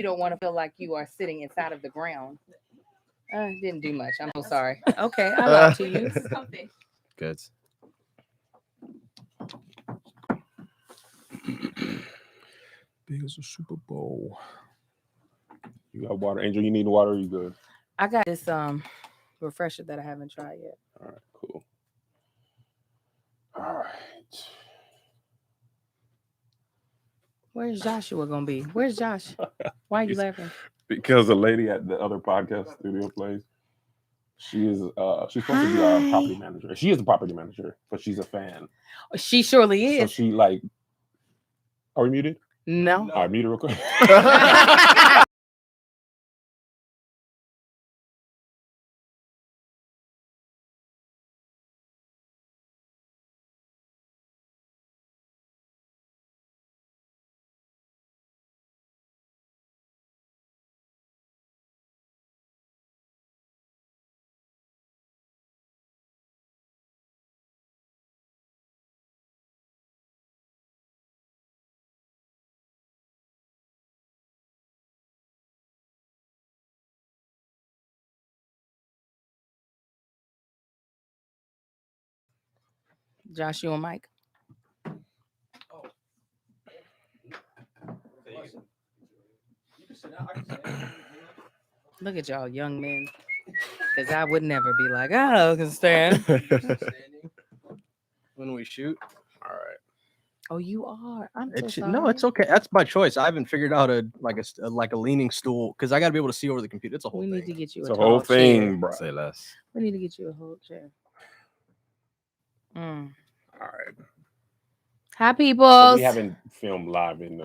You don't want to feel like you are sitting inside of the ground. Didn't do much. I'm so sorry. Okay, I lied to you. Good. Big as a Super Bowl. You got water, Angel? You need water? Or you good? I got this refresher that I haven't tried yet. All right, cool. All right. Where's Joshua gonna be? Where's Josh? Why are you laughing? Because the lady at the other podcast studio place, she is she's supposed to be our property manager. She is the property manager, but she's a fan. She surely is. So she like, are we muted? No. All right, mute it real quick. Josh, you on mic? Look at y'all young men. Because I would never be like, oh, I can stand. When we shoot. All right. Oh, you are. I'm so sorry. No, it's okay. That's my choice. I haven't figured out a leaning stool because I got to be able to see over the computer. It's a whole We thing. need to get you It's a a whole tall thing, chair. bro. Say less. We need to get you a whole chair. All right. Hi, people. So we haven't filmed live in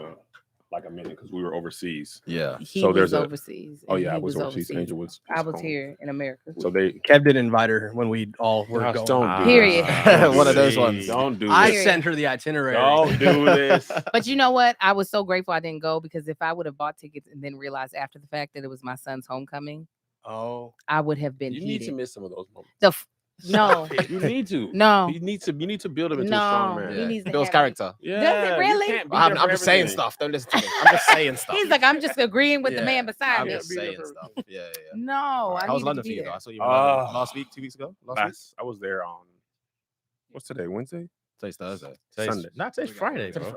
like a minute because we were overseas. Yeah. He So was there's overseas. Oh and yeah, I he was overseas. Angel was I was home. here in America. So they Kev didn't invite her when we all were Gosh, going. don't do Period. this. One of those ones. Don't do I this. sent her the itinerary. Don't do this. But you know what? I was so grateful I didn't go because if I would have bought tickets and then realized after the fact that it was my son's homecoming, I would have been You heated. need to miss some of those moments. No. You need to. No. You need to build him into a strong man. He needs to Bill's have character. Yeah. Does it really? You can't be I'm there for just saying everything. stuff. Don't listen to me. I'm just saying stuff. He's like, I'm just agreeing with the Yeah, man beside I'm me. just saying stuff. Yeah. No, I How was need London to for be you though? there. I saw you in London last week, 2 weeks ago. I was there on what's today? Wednesday? Today's Thursday. Sunday. Not today's Friday, bro.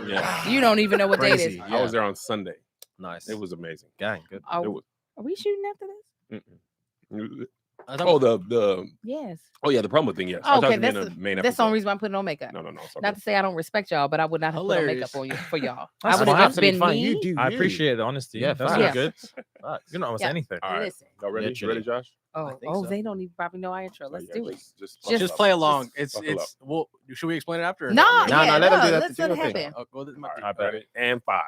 Yeah. You don't even know what date it Crazy. is. I was there on Sunday. Nice. It was amazing. Gang. Good. Are, It was, are we shooting after this? oh, the Yes. oh yeah, the promo thing. Yes. Oh, I thought okay, you meant that's the main That's the episode. only reason why I'm putting on makeup. No. It's Not to say I don't respect y'all, but I would not have put on makeup Hilarious. on you for y'all. That's I would fine. have just been Absolutely fine. me. You do. I you. appreciate the honesty. Yeah, That's facts. good. Facts. You know almost Yeah. anything. All right. Listen. Y'all ready? You Literally. ready, Josh? Oh, think so. they don't even probably know our intro. Let's do it. Just Just play along. It's well. Should we explain it after? Or No, No, yeah, let him do that. Let's Do let it your thing. happen. Well, this might be- All right, ready? And 5,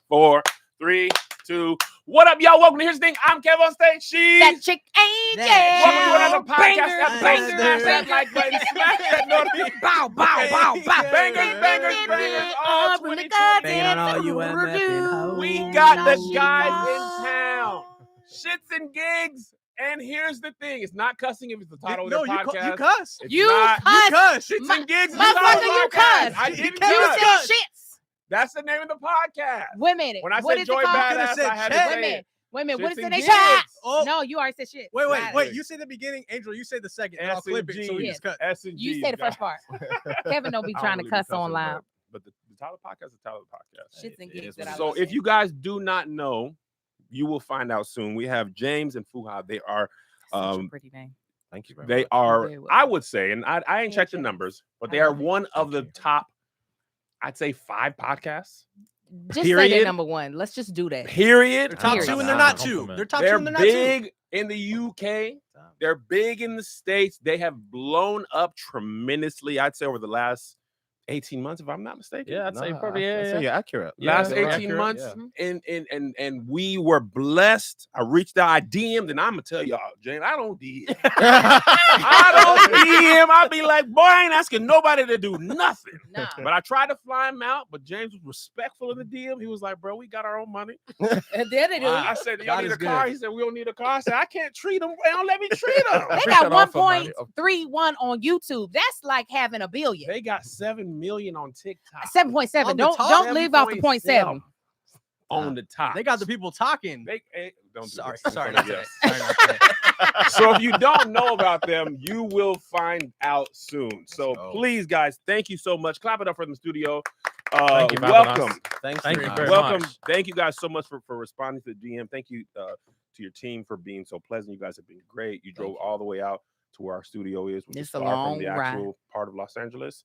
4, 3, 2. What up, y'all? Welcome to Here's the Thing. I'm Kev on stage. She's That chick ain't That welcome to another podcast Banger, episode. banger, Smash that like button. Smash that notification. Bow, bow, bow, bow. Bangers. All 2020. Banging on all you MFing hoes. We got the guys in town. Shits and gigs. And here's the thing. It's not cussing if it's the title No, of their podcast. you cuss. It's You not cuss. cuss. Shits and gigs. is the Motherfucker, title of you the podcast. cuss. I didn't You You cuss. said shits. That's the name of the podcast. Wait a minute. When I What said is it Joy called? Badass, said I had to shit. Wait a say minute. it. Wait a minute. What Shits is the and name? gigs. Oh. No, you already said shit. Wait. You say the beginning, Angel. You say the second. And I'll clip it. So we Yes. just cut. S and G. You say the first part. Kevin don't be trying to cuss on live. But the Tyler podcast is Tyler podcast. Shits and It gigs is that what I it So listen. if you guys do not know, you will find out soon. We have James and Fuha. They are Such a pretty name. Thank you very they much. are, Very well. I would say, and I ain't checked the James. numbers, but I they are love it. one of the Thank you. top, I'd say 5 podcasts. Just say Period. they're number one. Let's just do that. Period. They're top Period. 2 and they're not 2. Compliment. They're top 2 They're and they're not 2. big in the UK. They're big in the States. They have blown up tremendously, I'd say, over the last 18 months, if I'm not mistaken. Yeah, I'd say probably I'd say yeah. you're accurate. Last Yeah, 18 accurate, months, yeah. and we were blessed. I reached out, I DM'd, and I'm gonna tell y'all, Jane, I don't DM. I don't DM. I'll be like, boy, I ain't asking nobody to do nothing. Nah. But I tried to fly him out, but James was respectful in the DM. He was like, bro, we got our own money. There they do. I said, y'all God need is a car? good. He said, we don't need a car. I said, I can't treat them. They don't let me treat them. They Appreciate got offer, man. 1.31 on YouTube. That's like having a billion. They got 7 million on TikTok. 7.7. On the Don't top? leave out the 0.7. on the top. They got the people talking. Don't do Sorry, this. sorry, Yes. not today. Sorry, not today. So if you don't know about them, you will find out soon. So please, guys, thank you so much. Clap it up for the studio. Thank you for having welcome. us. Thank you very Welcome. much. Thank you guys so much for responding to the DM. Thank you to your team for being so pleasant. You guys have been great. You drove all the way out to where our studio is, which is far from the actual part of Los Angeles.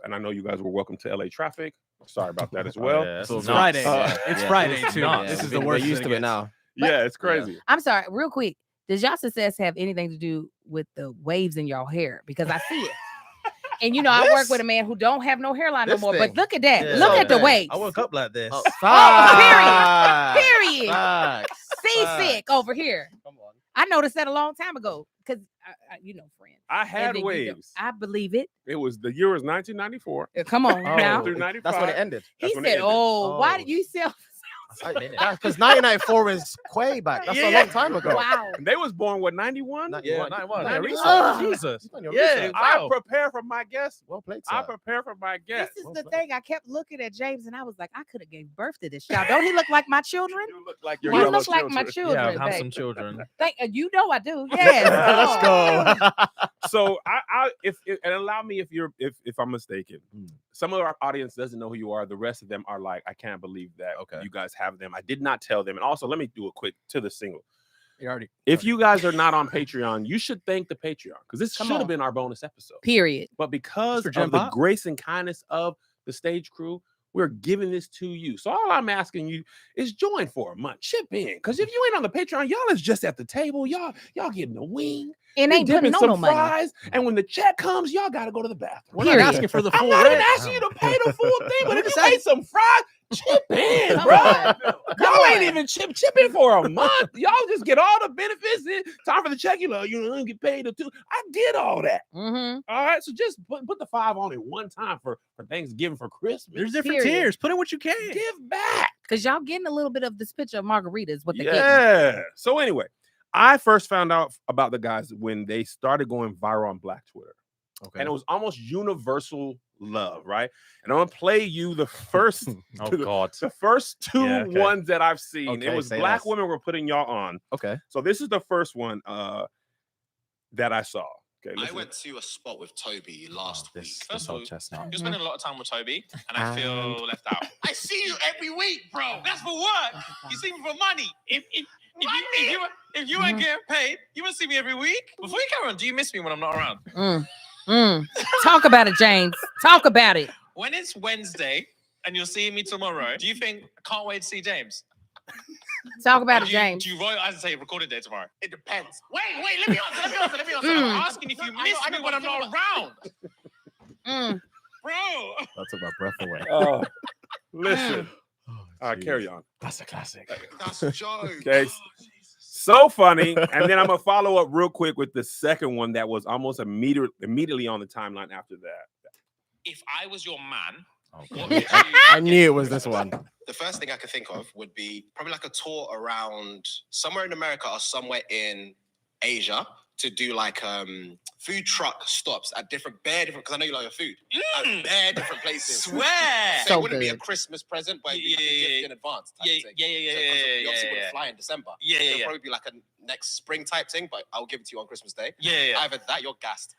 And I know you guys were welcome to LA traffic. Sorry about that as well. Yeah, It's Friday. It's Friday too. nuts. This is We're the worst. used to it now. Yeah, it's crazy. I'm sorry, real quick. Does y'all success have anything to do with the waves in y'all hair? Because I see it. And you know, I work with a man who don't have no hairline no more. But look at that. Yeah. Look at the waves. I woke up like this. Period. Seasick over here. Come on. I noticed that a long time ago. Because you know, friend. I had waves. I believe it. It was the year was 1994. Come on now. Through 95. That's when it ended. He said, "Oh, why did you sell?" Because 1994 was way back. That's a long time ago. Wow. And they was born with 91. Yeah, 91. Yeah, 91. research. Jesus. Yeah, I wow. prepare for my guests. Well played, I sir. prepare for my This guests. is the thing. I kept looking at James and I was like, I could have gave birth to this child. Don't he look like my children? You look like your You yellow look like my children. children. Yeah, handsome babe. children. You know I do. Yes. Let's go. So if and allow me if I'm mistaken, some of our audience doesn't know who you are. The rest of them are like, I can't believe that you guys have them. I did not tell them. And also, let me do a quick to the single. If you guys are not on Patreon, you should thank the Patreon because this should have been our bonus episode. Period. But because of the grace and kindness of the stage crew, we're giving this to you. So all I'm asking you is join for a month. Chip in. Because if you ain't on the Patreon, y'all is just at the table. Y'all getting a wing. And ain't putting some no money. fries. And when the check comes, y'all got to go to the bathroom. We're not asking for the full I'm not even rent. asking you to pay the full thing, but if you ate some fries, chip in, Come bro. on. Y'all ain't even chip in for a month. Y'all just get all the benefits. Time for the check, you get paid the two. I get all that. Mm-hmm. All right, so just put the 5 on it one time for Thanksgiving, for Christmas. There's different Period. tiers. Put in what you can. Give back. Because y'all getting a little bit of this picture of margaritas. What they getting. Yeah. So anyway, I first found out about the guys when they started going viral on Black Twitter. Okay. And it was almost universal love, right? And I'm gonna play you the first the first two ones that I've seen. Okay, it was Black women were putting y'all on. Okay. So this is the first one that I saw. Okay, I went to a spot with Toby last week. First of all, you're spending a lot of time with Toby, and I feel left out. I see you every week, bro. That's for work. You see me for money. If you weren't getting paid, you would see me every week. Before you carry on, do you miss me when I'm not around? Talk about it, James. Talk about it. When it's Wednesday and you're seeing me tomorrow, do you think I can't wait to see James? Talk about it, Do James. you roll I say recorded day tomorrow? It depends. Wait, let me answer. I'm asking if you miss me when I'm not around. Bro. That took my breath away. Oh, listen. All right, carry on. That's a classic. That's a joke. Okay. So funny. And then I'm gonna follow up real quick with the second one that was almost immediately on the timeline after that. If I was your man, I knew it was this one. The first thing I could think of would be probably like a tour around somewhere in America or somewhere in Asia to do like food truck stops at different, because I know you like your food. At bare different places. Swear! So it wouldn't be a Christmas present, but it'd be like a gift in advance type thing. You obviously wouldn't fly in December. It'll probably be like a next spring type thing, but I'll give it to you on Christmas Day. Either that, you're gassed.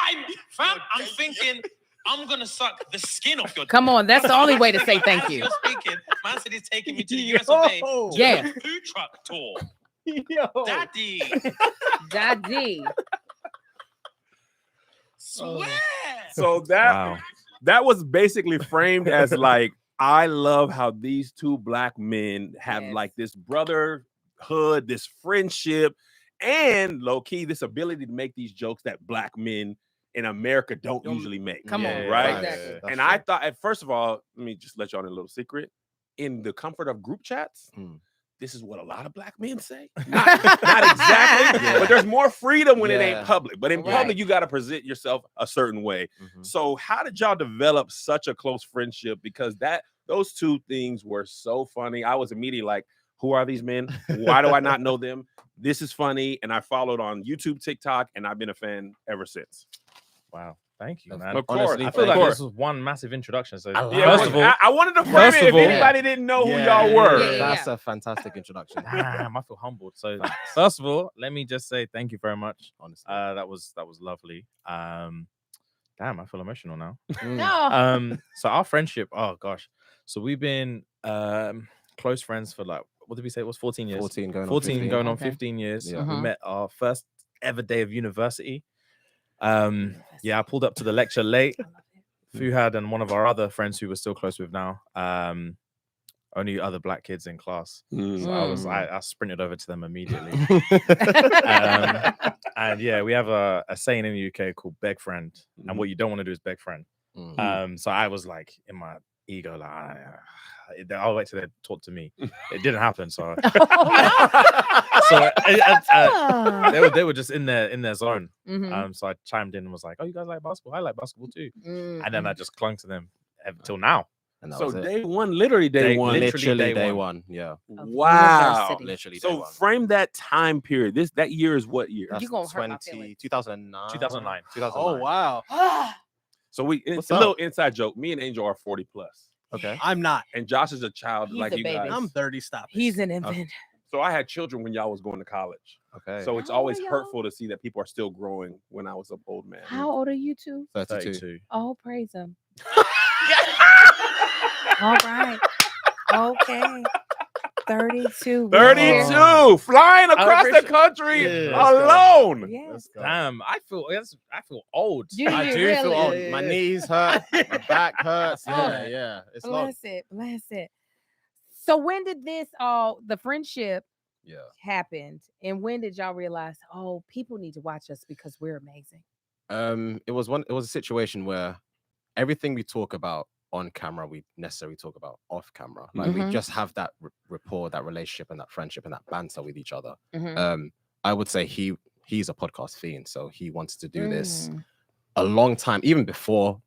I'm thinking, I'm gonna suck the skin off your. Come on, that's the only way to say thank you. You're speaking. Man said he's taking me to the US of A. Yeah. Food truck tour. Yo. Daddy. Swear. So that was basically framed as like, I love how these two Black men have like this brotherhood, this friendship, and low key this ability to make these jokes that Black men in America don't usually make. Come on, right? Exactly. And I thought, first of all, let me just let y'all in a little secret. In the comfort of group chats, this is what a lot of Black men say. Not exactly, but there's more freedom when it ain't public. But in public, you got to present yourself a certain way. So how did y'all develop such a close friendship? Because those two things were so funny. I was immediately like, who are these men? Why do I not know them? This is funny. And I followed on YouTube, TikTok, and I've been a fan ever since. Wow. Thank you, man. Of course, Honestly, I feel of like course. this was one massive introduction. So Yeah, first of all, I wanted to frame first it of if all- anybody didn't know who y'all were. That's a fantastic introduction. damn, I feel humbled. So first of all, let me just say thank you very much. Honestly. That was lovely. Damn, I feel emotional now. No. So our friendship, oh gosh. So we've been close friends for like, what did we say? It was 14 years. 14 going on 14 15. going on Okay. 15 years. Yeah. We Mhm. met our first ever day of university. Yeah, I pulled up to the lecture late. Fuhad and one of our other friends who we're still close with now. Only other black kids in class. So I sprinted over to them immediately. And yeah, we have a saying in the UK called beg friend. And what you don't want to do is beg friend. So I was like in my ego, like I'll wait till they talk to me. It didn't happen. So they were just in their zone. So I chimed in and was like, "Oh, you guys like basketball? I like basketball too." And then I just clung to them until now. And that So was it. day one, literally day one. Literally day one. Yeah. Wow. University. Literally day So one. frame that time period. That year is what year? That's You gonna hurt my feelings. 2009. 2009. 2009. Oh wow. So it's What's a up? little inside joke. Me and Angel are 40 plus. Okay. I'm not. And Josh is a child He's like a you baby. guys. I'm 30. Stop. He's an infant. So I had children when y'all was going to college. Okay. So it's How old always are y'all? hurtful to see that people are still growing when I was an old man. How old are you two? 32. Oh, praise him. All right. Okay. 32. 32, flying across the appreciate- country Yeah, let's go. alone. Yes. Damn, I feel old. Do I you do feel really? old. Yeah, My yeah. knees hurt. My back hurts. Oh. Yeah, yeah. It's long. Bless it. Bless it. So when did the friendship Yeah. happened? And when did y'all realize, oh, people need to watch us because we're amazing? It was a situation where everything we talk about on camera, we necessarily talk about off camera. Like we Mhm. just have that rapport, that relationship, and that friendship and that banter with each other. Mhm. I would say he's a podcast fiend, so he wanted to do this Mm. a long time, even before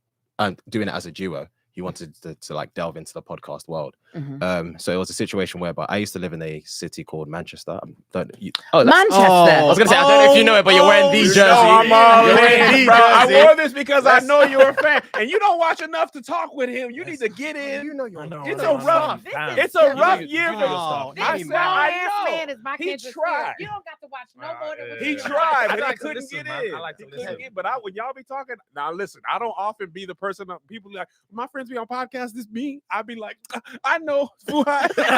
doing it as a duo. He wanted to like delve into the podcast world. Mhm. So it was a situation whereby I used to live in a city called Manchester. Manchester. I was gonna say I don't know if you know it, but you're wearing the You jersey. know I'm all You're wearing in, the bro. I jersey. wore this because I know you're a fan, and you don't watch enough to talk with him. You need to get in. You know you're I know, It's I know, a I rough- know. Damn. It's a You rough need- year you for need to the stop. This I grown said, I ass know. man is my He kindred tried. spirit. You don't got to watch no more than what He you tried, I but he like to couldn't listen, get man. in. I like to He couldn't listen. get- But when y'all be talking, now listen, I don't often be the person that people like, my friends be on podcasts, this me. I'd be like, I know.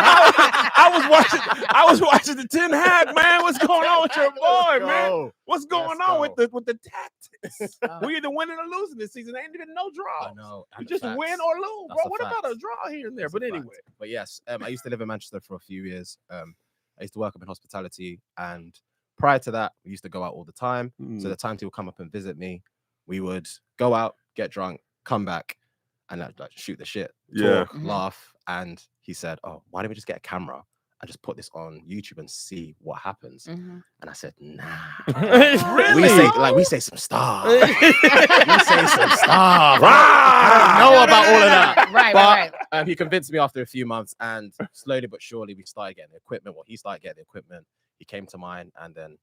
I was watching the Ten Hag, man. What's going on with your boy, man? What's going on with the tactics? We either winning or losing this season. Ain't even no draws. I know. You and just facts. win or lose, That's bro. a What about fact. a draw here and there? That's But a fact. anyway. But yes, I used to live in Manchester for a few years. I used to work up in hospitality, and prior to that, we used to go out all the time. So the time he would come up and visit me, we would go out, get drunk, come back, and like shoot the shit, talk, Mhm. laugh. And he said, "Oh, why don't we just get a camera and just put this on YouTube and see what happens?" Mhm. And I said, "Nah." Really? We say some stuff. We say some stuff. I don't know about all of that. Right, But right. he convinced me after a few months, and slowly but surely we started getting the equipment. Well, he started getting the equipment. He came to mine, and then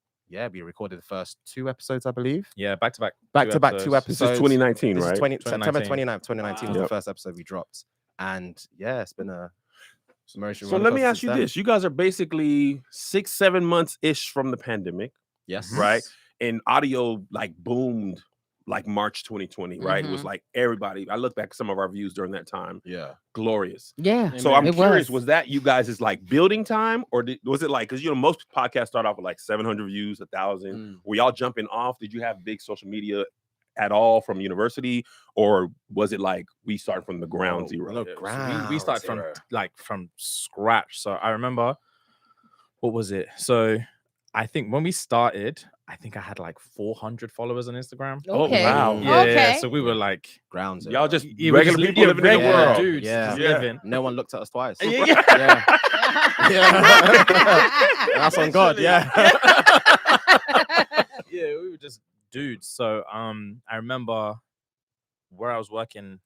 we recorded the first 2 episodes, I believe. Yeah, back to back. Back to back 2 This episodes. is 2019, This is right? September 2019. 29th, 2019 was Wow. the first episode we dropped, and it's been a emotional So roller let me coaster ask you since then. this. You guys are basically 6-7 months ish from the pandemic, Yes. right? And audio like boomed like March 2020, right? It was Mhm. like everybody. I look back at some of our views during that time. Yeah. Glorious. Yeah. So I'm It curious, was. was that you guys' like building time, or was it like, because most podcasts start off with like 700 views, 1,000. Were y'all jumping off? Did you have big social media at all from university, or was it like we started from the ground zero? No, Yeah, so ground we started zero. from scratch. So I remember, what was it? So I think when we started, I think I had like 400 followers on Instagram. Oh, Okay. wow. Yeah, Okay. so we were like Ground zero. Y'all just we regular just people living in the regular world. dudes Yeah. just Yeah. living. No one looked at us twice. Yeah. That's on God. Yeah. Yeah, we were just dudes. So I remember where I was working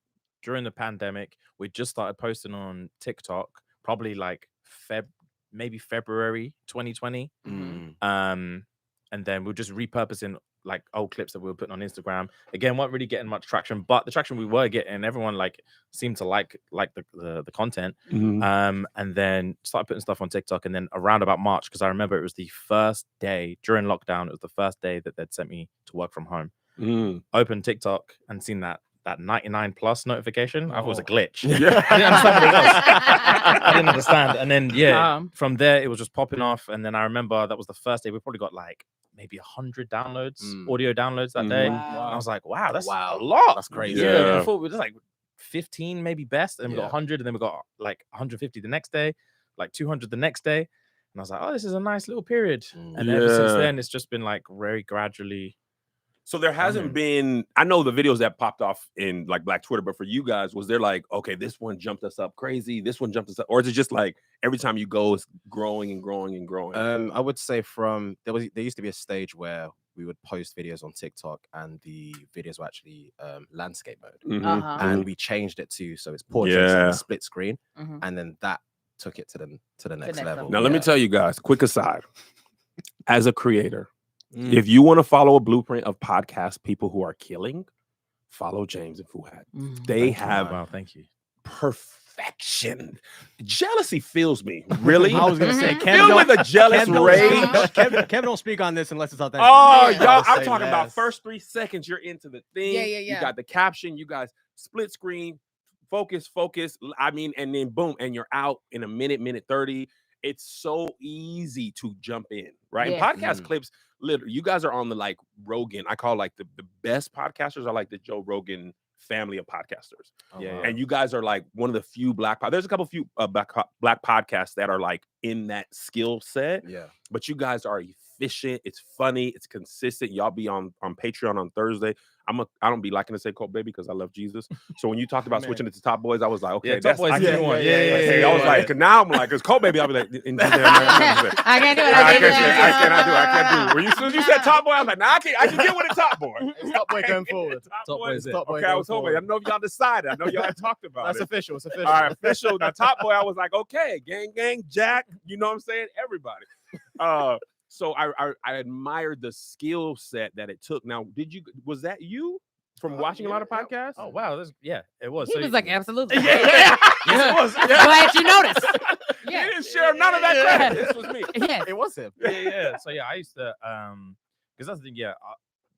during the pandemic. We just started posting on TikTok, probably like maybe February 2020. Mm. And then we're just repurposing like old clips that we were putting on Instagram. Again, weren't really getting much traction, but the traction we were getting, everyone like seemed to like the content. And then started putting stuff on TikTok. And then around about March, because I remember it was the first day during lockdown, it was the first day that they'd sent me to work from home. Opened TikTok and seen that 99 plus notification. I thought it was a glitch. I didn't understand what it was. I didn't understand. And then from there it was just popping off. And then I remember that was the first day we probably got like maybe 100 downloads, audio downloads that day. Wow. And I was like, wow, that's a lot. That's crazy. Yeah. Before we were just like 15 maybe best, and then we got Yeah. 100, and then we got like 150 the next day, like 200 the next day. And I was like, oh, this is a nice little period. And ever since then, it's just been like very gradually. So there hasn't been, I know the videos that popped off in like Black Twitter, but for you guys, was there like, okay, this one jumped us up crazy, this one jumped us up, or is it just like every time you go, it's growing and growing and growing? I would say there used to be a stage where we would post videos on TikTok and the videos were actually landscape mode, and we changed it to so it's portraits and split screen, and then that took it to the next level. Now let me tell you guys, quick aside, as a creator. If you want to follow a blueprint of podcast people who are killing, follow James and Fuhad. They have thank you. Perfection. Jealousy fills me. Really? I was gonna say, filled with a jealous rage. Kevin don't speak on this unless it's authentic. Oh, y'all! I'm talking about first 3 seconds. You're into the thing. Yeah. You got the caption. You guys split screen, focus. I mean, and then boom, and you're out in a minute 30. It's so easy to jump in, right? Yes. Podcast clips, literally, you guys are on the like Rogan. I call like the best podcasters are like the Joe Rogan family of podcasters. And you guys are like one of the few there's a couple few black podcasts that are like in that skill set. But you guys are efficient. It's funny. It's consistent. Y'all be on Patreon on Thursday. I don't be liking to say Colt Baby because I love Jesus. So when you talked about switching it to Top Boys, I was like, okay, Top Boys. I was like, now I'm like, because Colt Baby, I'll be like, in Jesus' name, I can't do it. I can't do it. As soon as you said Top Boy, I was like, nah, I can get with a Top Boy. Top Boy going forward. Top Boy. Top Boy Okay, I was hoping. I don't know if y'all decided. I know y'all had talked about That's it. official. It's official. All right, official. Now, Top Boy, I was like, okay, gang, Jack. You know what I'm saying? Everybody. So I admired the skill set that it took. Now, was that you from watching a lot of podcasts? Oh wow, it was. He was like, absolutely. Yes, it was. Glad you noticed. He didn't share none of that credit. This was me. Yes. It was him. So I used to because that's the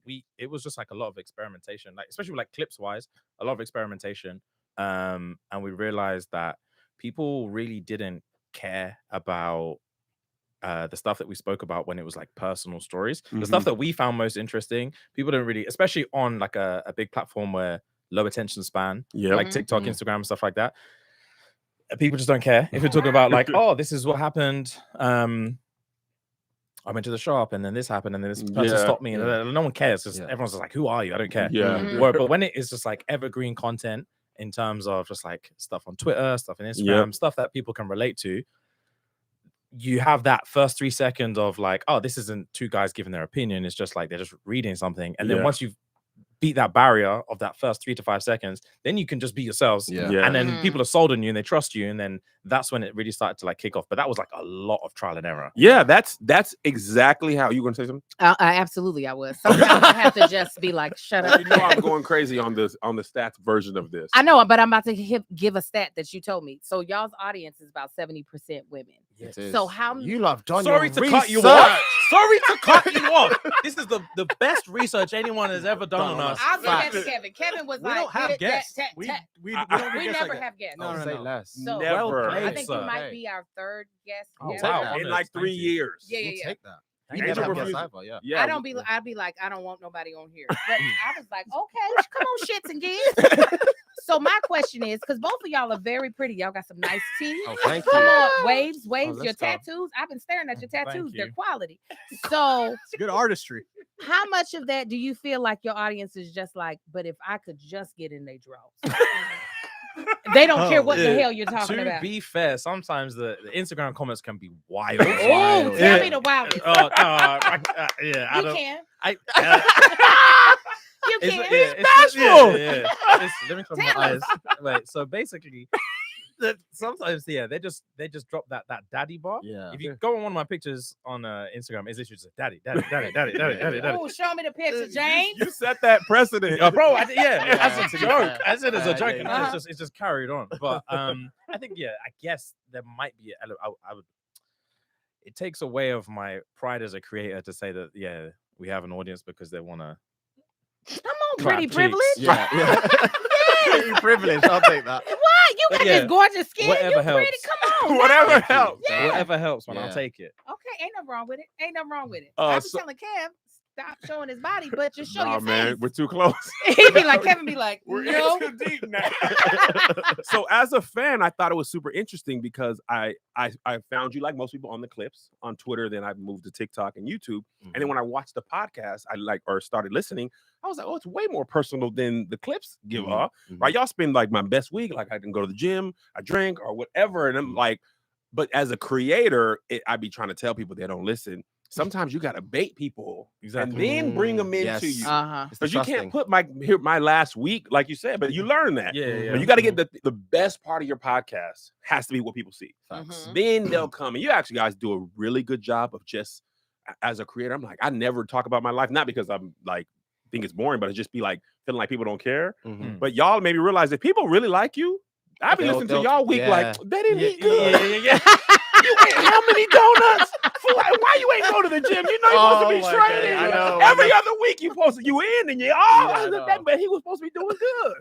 thing. It was just like a lot of experimentation, like especially like clips wise, a lot of experimentation. And we realized that people really didn't care about the stuff that we spoke about when it was like personal stories. The stuff that we found most interesting, people don't really, especially on like a big platform where low attention span, like TikTok, Instagram, stuff like that. People just don't care if you're talking about like, oh, this is what happened. I went to the shop and then this happened and then this person stopped me. And no one cares. Everyone's just like, who are you? I don't care. But when it is just like evergreen content in terms of just like stuff on Twitter, stuff on Instagram, stuff that people can relate to, you have that first 3 seconds of like, oh, this isn't two guys giving their opinion. It's just like they're just reading something. And then once you've beat that barrier of that first 3 to 5 seconds, then you can just be yourselves. And then people are sold on you and they trust you. And then that's when it really started to like kick off. But that was like a lot of trial and error. Yeah, that's exactly how you gonna say something. Absolutely, I was. Sometimes I have to just be like, shut up. You know, I'm going crazy on the stats version of this. I know, but I'm about to give a stat that you told me. So y'all's audience is about 70% women. It is. So how you love done Sorry your to research. cut you off. Sorry to cut you off. This is the best research anyone has ever done on us. I'll give that to Kevin. Kevin was We like, don't have guests. We never have guests. No, say less. So Never. I think you might be our third guest. Oh, ever. wow. In like 3 years. Yeah. Take that. Angel Never have refused- guests either, Yeah, I'd be like, I don't want nobody on here. But I was like, okay, come on, shits and gigs. So my question is, because both of y'all are very pretty. Y'all got some nice teeth. Oh, thank you. Come on, waves, let's your go. tattoos. I've been staring at your Thank tattoos. They're you. quality. So It's good artistry. how much of that do you feel like your audience is just like, but if I could just get in their drawers? They don't care what the hell you're talking To about. be fair, sometimes the Instagram comments can be wild. Oh, tell me the wildest. I You don't. can. You It's, can. yeah, it's bashful. Let me close my Tell eyes. Wait, so basically, sometimes they just drop that daddy bar. Yeah. If you go on one of my pictures on Instagram, it's literally just daddy. Oh, show me the picture, James. You set that precedent. Bro, as to a be joke. fair. I said as a joke, and yeah. it's just carried on. But I think I guess there might be I would. It takes away of my pride as a creator to say that we have an audience because they want to. Come on, pretty privilege. Yeah. Pretty privilege. I'll take that. What? You got this gorgeous skin. Whatever You helps. pretty. Come on. Whatever helps. Yeah. Whatever helps, man. Yeah. I'll take it. Okay, ain't nothing wrong with it. I was telling Kev, stop showing his body, but just show your man, face. we're too close. He'd be like, Kevin be like, We're no. in too deep now. So as a fan, I thought it was super interesting because I found you like most people on the clips on Twitter. Then I moved to TikTok and YouTube. And then when I watched the podcast, I started listening. I was like, oh, it's way more personal than the clips give off. Right? Y'all spend like my best week. Like I can go to the gym, I drink or whatever. And I'm like, but as a creator, I be trying to tell people they don't listen. Sometimes you got to bait people and then bring them into you. Because you can't put my last week, like you said, but you learn that. Yeah. But you got to get the best part of your podcast has to be what people see. Then they'll come. And you actually guys do a really good job of just, as a creator, I'm like, I never talk about my life. Not because I'm like, think it's boring, but it just be like, feeling like people don't care. But y'all made me realize that people really like you. I've been listening to y'all week like, they didn't eat good. You ate how many donuts? Why you ain't go to the gym? You know you're supposed to be training. I know. Every other week you in and but he was supposed to be doing good.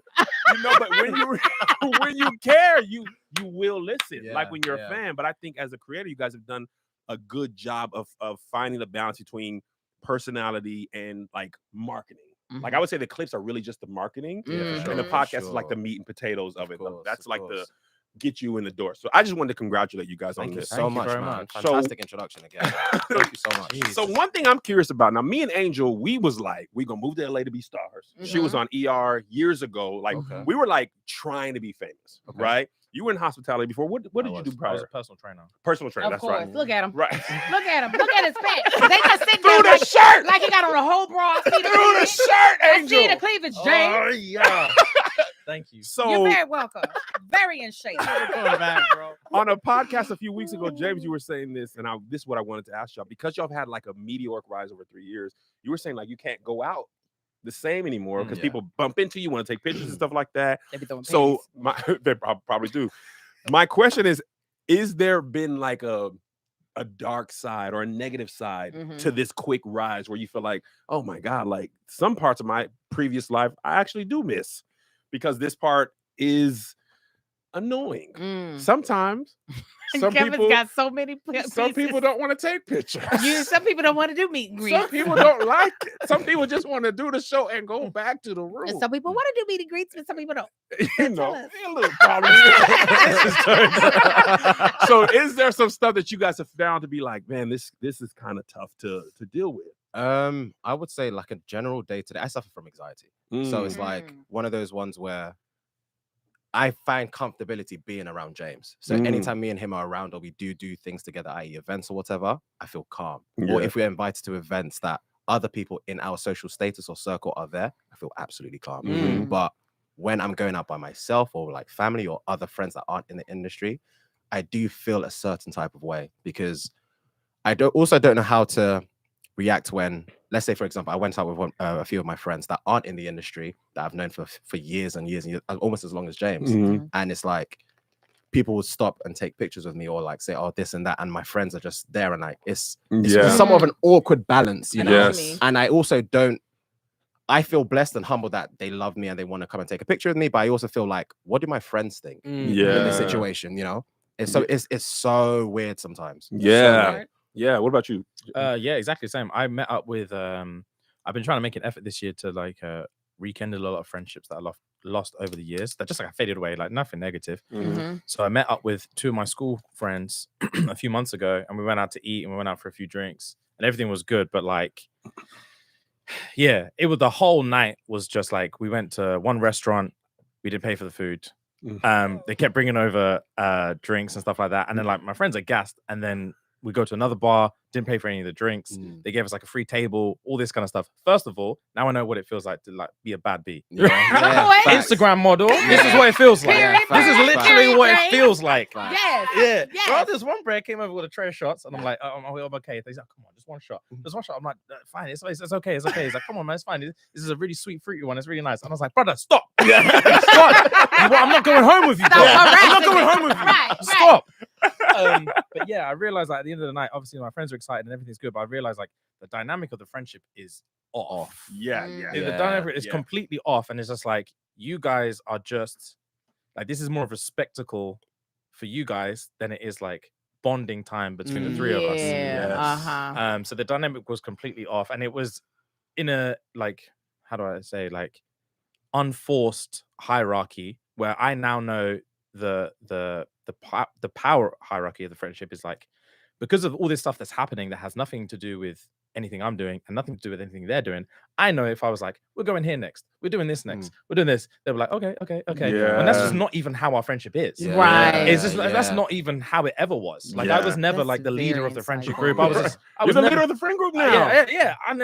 You know, but when you care, you will listen. Like when you're a fan. But I think as a creator, you guys have done a good job of finding the balance between personality and like marketing. Like I would say the clips are really just the marketing, and the podcast is like the meat and potatoes of it. That's like the get you in the door. So I just wanted to congratulate you guys on this. Thank you so much, man. Fantastic introduction again. Thank you so much. So one thing I'm curious about now, me and Angel, we was like, we gonna move to LA to be stars. She was on ER years ago. Like we were like trying to be famous, right? You were in hospitality before. What did you do prior? I was a personal trainer. Personal trainer, that's right. Look at him. Right. Look at him. Look at his pants. They just sit Through there the shirt. like he got on a whole bra. Through the shirt, Angel. See the cleavage, James. Oh, yeah. Thank you. So you're very welcome. Very in shape. On a podcast a few weeks ago, James, you were saying this, and this is what I wanted to ask y'all. Because y'all have had like a meteoric rise over 3 years, you were saying like you can't go out the same anymore because people bump into you, want to take pictures and stuff like that. So they probably do. My question is there been like a dark side or a negative side to this quick rise where you feel like, oh my God, like some parts of my previous life I actually do miss because this part is annoying. Sometimes some people got so many pieces. Some people don't want to take pictures. Some people don't want to do meet and greets. Some people don't like it. Some people just want to do the show and go back to the room. And some people want to do meet and greets, but some people don't. You know, a little problem. So is there some stuff that you guys have found to be like, man, this is kind of tough to deal with? I would say like a general day-to-day. I suffer from anxiety. So it's like one of those ones where I find comfortability being around James. So anytime me and him are around or we do things together, i.e. events or whatever, I feel calm. Or if we're invited to events that other people in our social status or circle are there, I feel absolutely calm. But when I'm going out by myself or like family or other friends that aren't in the industry, I do feel a certain type of way because I don't know how to react when, let's say, for example, I went out with a few of my friends that aren't in the industry that I've known for years and years and years, almost as long as James. And it's like people would stop and take pictures with me or like say, oh, this and that. And my friends are just there. And like, it's somewhat of an awkward balance, you know? And I also I feel blessed and humbled that they love me and they want to come and take a picture with me. But I also feel like, what do my friends think in this situation, you know? It's so weird sometimes. Yeah. What about you? Yeah, exactly the same. I met up with I've been trying to make an effort this year to like rekindle a lot of friendships that I lost over the years that just like I faded away, like nothing negative. So I met up with two of my school friends a few months ago and we went out to eat and we went out for a few drinks and everything was good, but like the whole night was just like we went to one restaurant, we didn't pay for the food. They kept bringing over drinks and stuff like that, and then like my friends are gassed, and then we go to another bar, didn't pay for any of the drinks. They gave us like a free table, all this kind of stuff. First of all, now I know what it feels like to like be a bad B. Instagram model. This is what it feels like. This is literally what it feels like. Yes. Bro, this one break came over with a tray of shots, and I'm like, I'm okay. He's like, come on, just one shot. Just one shot. I'm like, fine, it's okay. He's like, come on, man, it's fine. This is a really sweet, fruity one. It's really nice. And I was like, brother, stop. Stop. I'm not going home with you, bro. I'm not going home with you. Stop. But yeah, I realized like, at the end of the night, obviously my friends are excited and everything's good, but I realized like the dynamic of the friendship is off. The dynamic is completely off, and it's just like you guys are just like, this is more of a spectacle for you guys than it is like bonding time between the three of us. So the dynamic was completely off, and it was in a like, how do I say, like unforced hierarchy where I now know the power hierarchy of the friendship is like, because of all this stuff that's happening that has nothing to do with anything I'm doing and nothing to do with anything they're doing. I know if I was like, we're going here next, we're doing this next, we're doing this, they were like, okay. And that's just not even how our friendship is. Right. It's just that's not even how it ever was. Like I was never like the leader of the friendship group. I was the leader of the friend group now.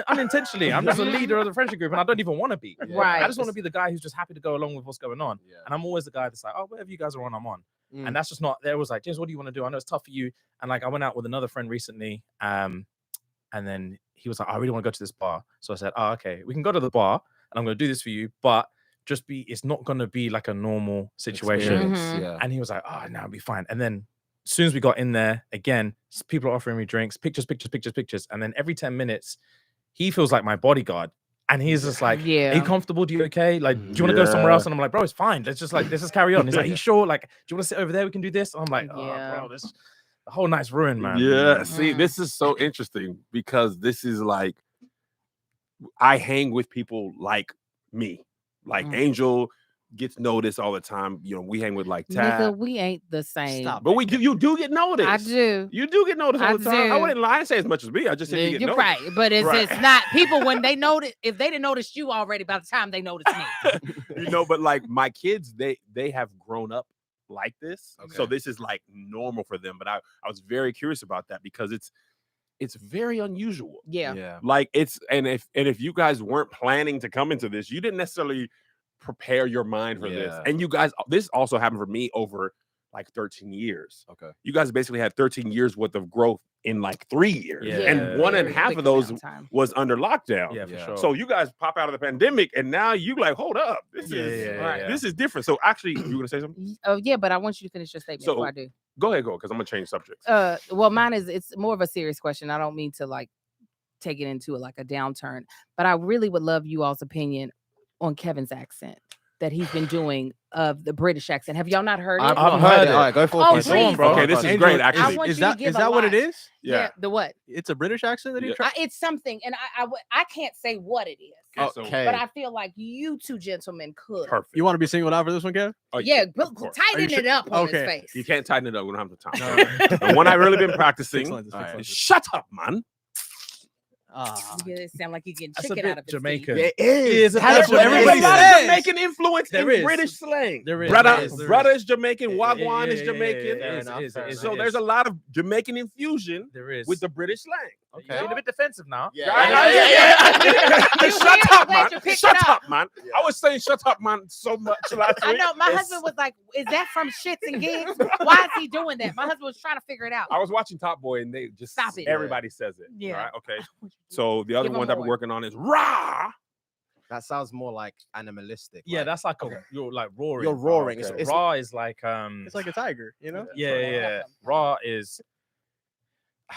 Unintentionally. I'm just a leader of the friendship group, and I don't even want to be. Right. I just want to be the guy who's just happy to go along with what's going on. And I'm always the guy that's like, oh, whatever you guys are on, I'm on. And that's just not, there was like, James, what do you want to do? I know it's tough for you. And like, I went out with another friend recently. And then he was like, I really want to go to this bar. So I said, oh, okay, we can go to the bar and I'm going to do this for you, but it's not going to be like a normal situation. And he was like, oh, no, it'll be fine. And then as soon as we got in there, again, people are offering me drinks, pictures. And then every 10 minutes, he feels like my bodyguard. And he's just like, are you comfortable? Do you okay? Like, do you want to go somewhere else? And I'm like, bro, it's fine. Let's just carry on. He's like, you sure? Like, do you want to sit over there? We can do this. And I'm like, bro, the whole night's ruined, man. See, this is so interesting because this is like, I hang with people like me, like Angel gets noticed all the time. You know, we hang with like Tab. Nigga, we ain't the same. But you do get noticed. I do. You do get noticed all the time. I wouldn't lie and say as much as me. I just said you get noticed. Right, but it's not people when they notice. If they didn't notice you already, by the time they notice me, but like my kids, they have grown up like this, so this is like normal for them. But I was very curious about that because it's very unusual. Like it's and if you guys weren't planning to come into this, you didn't necessarily prepare your mind for this. And you guys, this also happened for me over like 13 years. You guys basically had 13 years worth of growth in like 3 years. And 1.5 of those was under lockdown. For sure. So you guys pop out of the pandemic and now you like, hold up. This is different. So actually, you gonna say something? Oh yeah, but I want you to finish your statement before I do. Go ahead, because I'm gonna change subjects. Well, mine it's more of a serious question. I don't mean to like take it into like a downturn, but I really would love you all's opinion on Kevin's accent that he's been doing of the British accent. Have y'all not heard it? I've heard it. All right, go for it. Please. Bro. Okay, this is great. Actually, is that what it is? Yeah. The what? It's a British accent that he tried. It's something, and I can't say what it is. Okay, but I feel like you two gentlemen could. Perfect. You want to be singled out for this one, Kev? Yeah, tighten it up on his face. You can't tighten it up. We don't have the time. The one I really been practicing is shut up, man. It sound like you're getting That's chicken a out of bit his Jamaican. teeth. It is. That's what everybody There's a lot says. of Jamaican influence in British slang. There is. Brother is Jamaican. Wagwan is Jamaican. So there's a lot of Jamaican infusion with the British slang. Okay. You're a bit defensive now. Shut up, man. Shut up, man. I was saying shut up, man, so much last week. I know. My husband was like, is that from Shits and Gigs? Why is he doing that? My husband was trying to figure it out. I was watching Top Boy and they just Stop it. Everybody says it. Yeah. All right. Okay. So the other one that we're working on is rah. That sounds more like animalistic. Yeah, that's like you're like roaring. You're roaring. Okay. Raw is like it's like a tiger, you know? Yeah. Raw is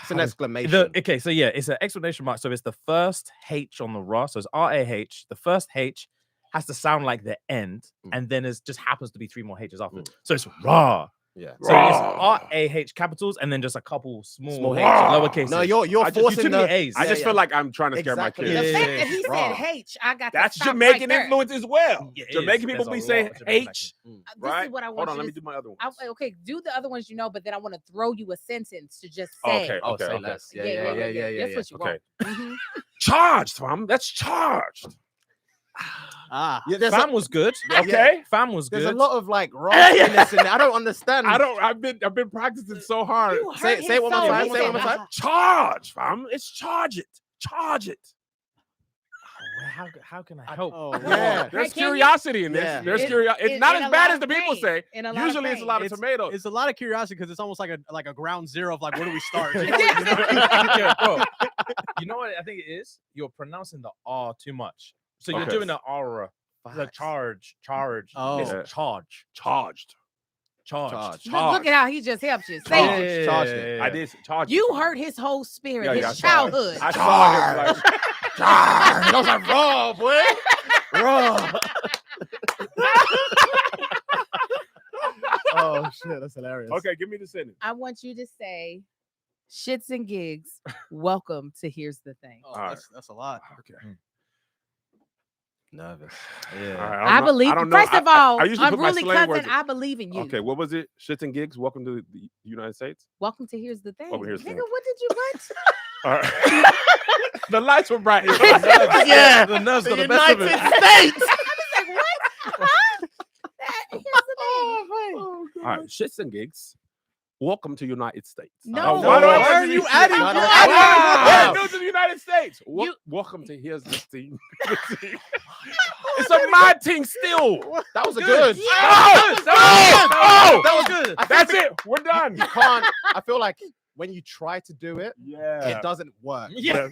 it's an exclamation. So yeah, it's an exclamation mark. So it's the first H on the raw. So it's RAH. The first H has to sound like the end, and then it just happens to be 3 more H's after. So it's raw. Yeah. So it's RAH capitals and then just a couple small H's, lowercase. No, you're forcing the A's. I just feel like I'm trying to scare my kids. The fact that he said H, I got that's to stop Jamaican right influence as well. Jamaican people There's be a saying lot of Jamaican H. This is what I want. Hold on, let me do my other ones. Okay, do the other ones you know, but then I want to throw you a sentence to just say. Okay. Say less. Yeah. That's what you want. Charged, fam. That's charged. Yeah, there's Fam was good. Okay. Fam was good. There's a lot of like raspiness in there. I don't understand. I've been practicing so hard. You Say hurt it one more his time. soul. Say it one more He time. Charge, fam. It's charge it. Charge it. How can I help? Oh, Yeah. There's Can you- curiosity in this. Yeah. There's It's- curiosity. It's it's not in as a bad lot as the of people pain. say. In a lot of Usually it's a lot of It's- tomatoes. It's a lot of curiosity because it's almost like a ground zero of like where do we start? You know? Yeah, bro. You know what I think it is? You're pronouncing the R too much. So you're Okay. doing the aura. The charge. Oh. It's Yeah. charge. Charged. Charged. Look at how he just helped you. Say Charge. it. Charged it. I did charge. You hurt his whole spirit, Yeah, his yeah, I saw it. childhood. I saw him like I was like, raw, boy. Raw. Oh shit, that's hilarious. okay, give me the sentence. I want you to say, shits and gigs, welcome to Here's the Thing. Oh, All that's a lot. Okay. Nervous. Yeah. All right, I believe. don't know. First of all, I usually put my unruly slang cousin, words. I believe in you. Okay, what was it? Shits and gigs. Welcome to the United States. Welcome to Here's the Thing. Welcome to Here's the Nigga, Thing. what did you what? All right. The lights were bright. Yeah, The nerves the got the best of United it. States. Like, what? Huh? Here's the Thing. All right, shits and gigs. Welcome to United States. No. why do I Why have are to you be- adding? Why do You're I have to adding- be new to the United States? You- Welcome to Here's the Thing. It's a mad thing still. That was a good. Oh, That was good. That's it. We're done. You can't. I feel like when you try to do it, Yeah. it doesn't work. Yeah.